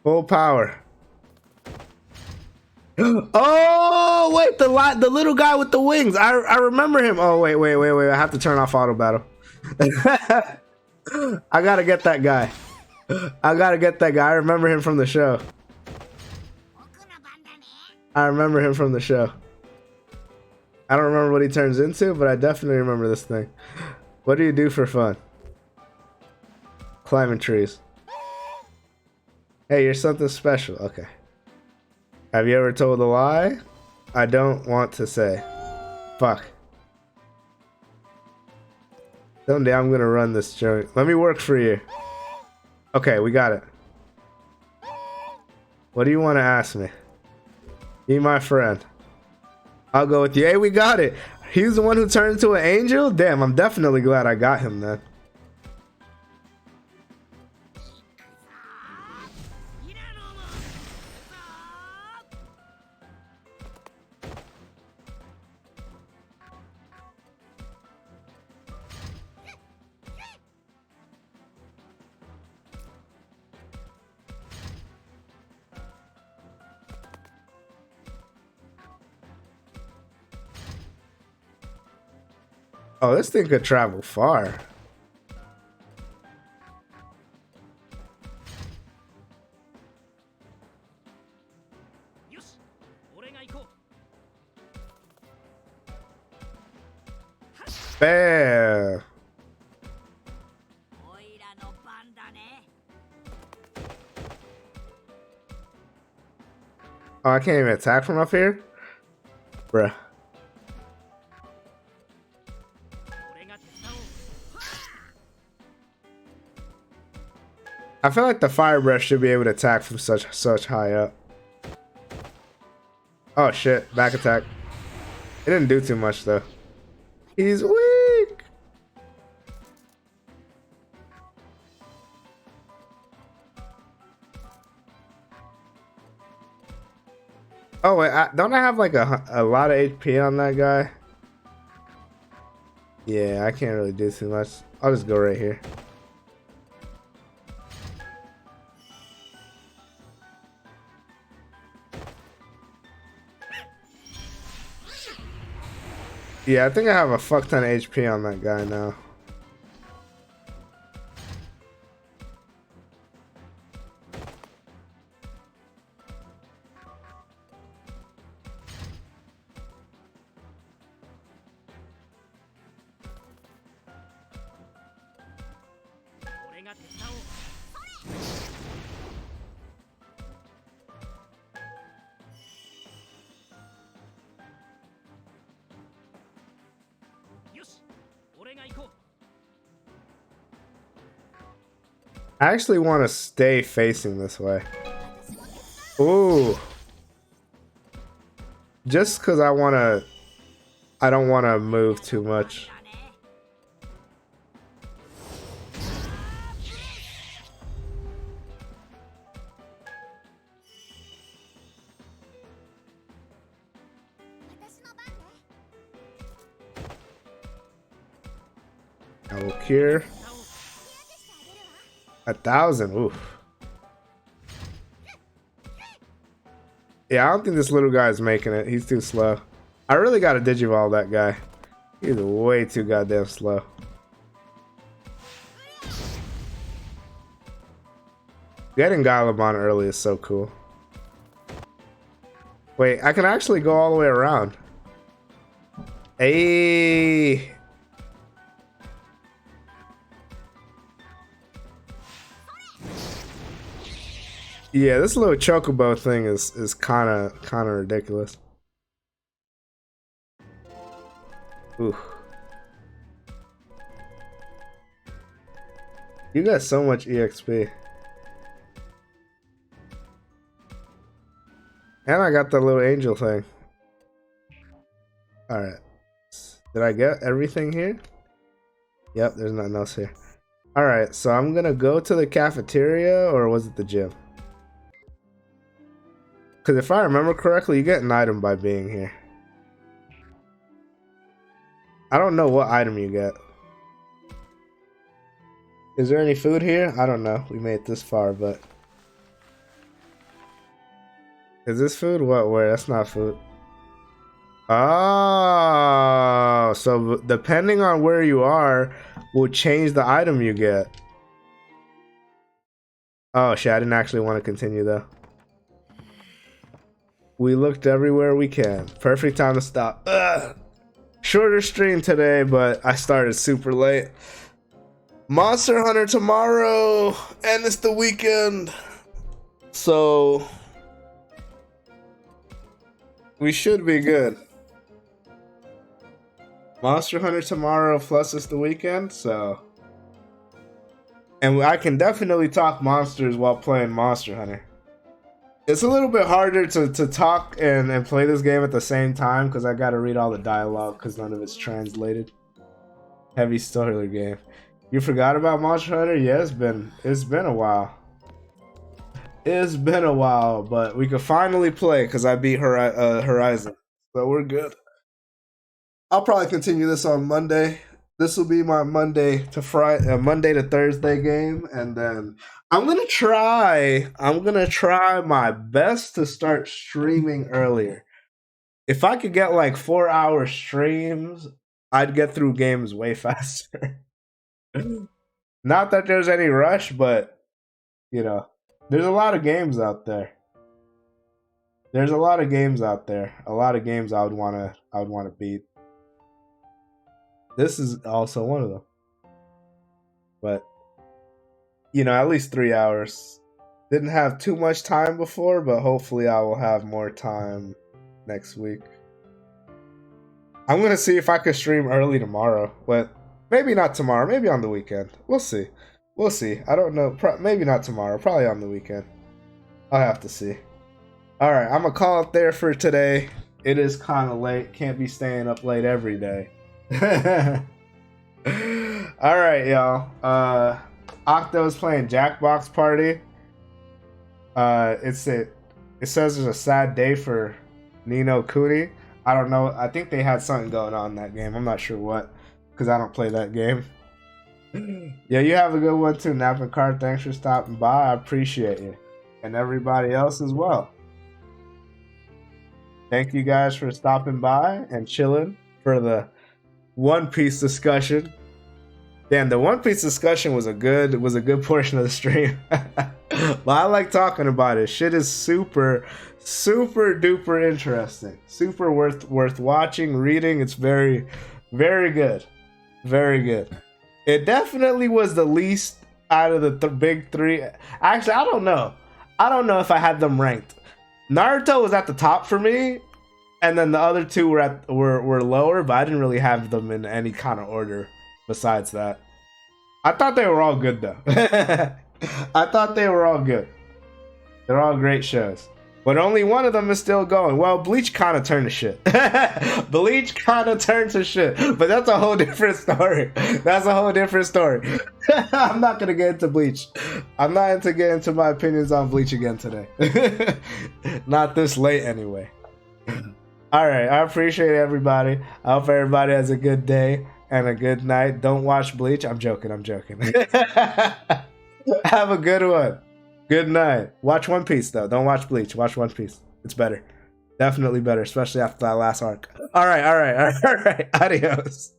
Full power. Oh wait, the little guy with the wings. I remember him. Oh wait. I have to turn off auto battle. I gotta get that guy. I remember him from the show. I don't remember what he turns into, but I definitely remember this thing. What do you do for fun? Climbing trees. Hey, you're something special. Okay. Have you ever told a lie? I don't want to say. Fuck. Someday I'm gonna run this joint. Let me work for you. Okay, we got it. What do you want to ask me? Be my friend. I'll go with you. Hey, we got it. He's the one who turned into an angel? Damn, I'm definitely glad I got him then. Oh, this thing could travel far. Bam. Oh, I can't even attack from up here? Bruh. I feel like the fire breath should be able to attack from such high up. Oh shit, back attack. It didn't do too much though. He's weak. Oh wait, don't I have like a lot of HP on that guy? Yeah, I can't really do too much. I'll just go right here. Yeah, I think I have a fuck ton of HP on that guy now. I actually want to stay facing this way. Ooh. Just because I don't want to move too much. I will cure. 1,000. Oof. Yeah, I don't think this little guy's making it. He's too slow. I really gotta Digivolve that guy. He's way too goddamn slow. Getting Digimon early is so cool. Wait, I can actually go all the way around. Hey. Yeah, this little chocobo thing is kind of ridiculous. Ooh. You got so much EXP. And I got the little angel thing. Alright. Did I get everything here? Yep, there's nothing else here. Alright, so I'm gonna go to the cafeteria, or was it the gym? Because if I remember correctly, you get an item by being here. I don't know what item you get. Is there any food here? I don't know. We made it this far, but... Is this food? What? Where? That's not food. Oh, so depending on where you are, will change the item you get. Oh shit, I didn't actually want to continue though. We looked everywhere we can. Perfect time to stop. Ugh. Shorter stream today, but I started super late. Monster Hunter tomorrow, and it's the weekend. So we should be good. Monster Hunter tomorrow, plus it's the weekend, so... And I can definitely talk monsters while playing Monster Hunter. It's a little bit harder to talk and play this game at the same time because I gotta read all the dialogue because none of it's translated. Heavy story game. You forgot about Monster Hunter? Yeah, it's been a while. It's been a while, but we could finally play because I beat Horizon, so we're good. I'll probably continue this on Monday. This will be my Monday to Thursday game, and then I'm gonna try my best to start streaming earlier. If I could get like 4-hour streams, I'd get through games way faster. Not that there's any rush, but you know, there's a lot of games out there. A lot of games I would wanna beat. This is also one of them. But, you know, at least 3 hours. Didn't have too much time before, but hopefully I will have more time next week. I'm going to see if I could stream early tomorrow, but maybe not tomorrow. Maybe on the weekend. We'll see. We'll see. I don't know. Maybe not tomorrow. Probably on the weekend. I'll have to see. Alright, I'm going to call it there for today. It is kind of late. Can't be staying up late every day. Alright, y'all. Octo's playing Jackbox Party. It says it's a sad day for Nino Kuni. I don't know. I think they had something going on in that game. I'm not sure what, because I don't play that game. Yeah, you have a good one too, Napping Card. Thanks for stopping by. I appreciate you. And everybody else as well. Thank you guys for stopping by and chilling for the One Piece discussion. Damn, the One Piece discussion was a good portion of the stream. But I like talking about it. Shit is super duper interesting. Super worth watching, reading. It's very, very good. Very good. It definitely was the least out of the big three. Actually, I don't know. I don't know if I had them ranked. Naruto was at the top for me, and then the other two were lower, but I didn't really have them in any kind of order besides that. I thought they were all good though. I thought they were all good. They're all great shows. But only one of them is still going. Well, Bleach kind of turned to shit. Bleach kind of turned to shit. But that's a whole different story. That's a whole different story. I'm not going to get into Bleach. I'm not into getting into my opinions on Bleach again today. Not this late anyway. Alright, I appreciate everybody. I hope everybody has a good day and a good night. Don't watch Bleach. I'm joking. I'm joking. Have a good one. Good night. Watch One Piece, though. Don't watch Bleach. Watch One Piece. It's better. Definitely better, especially after that last arc. All right. Adios.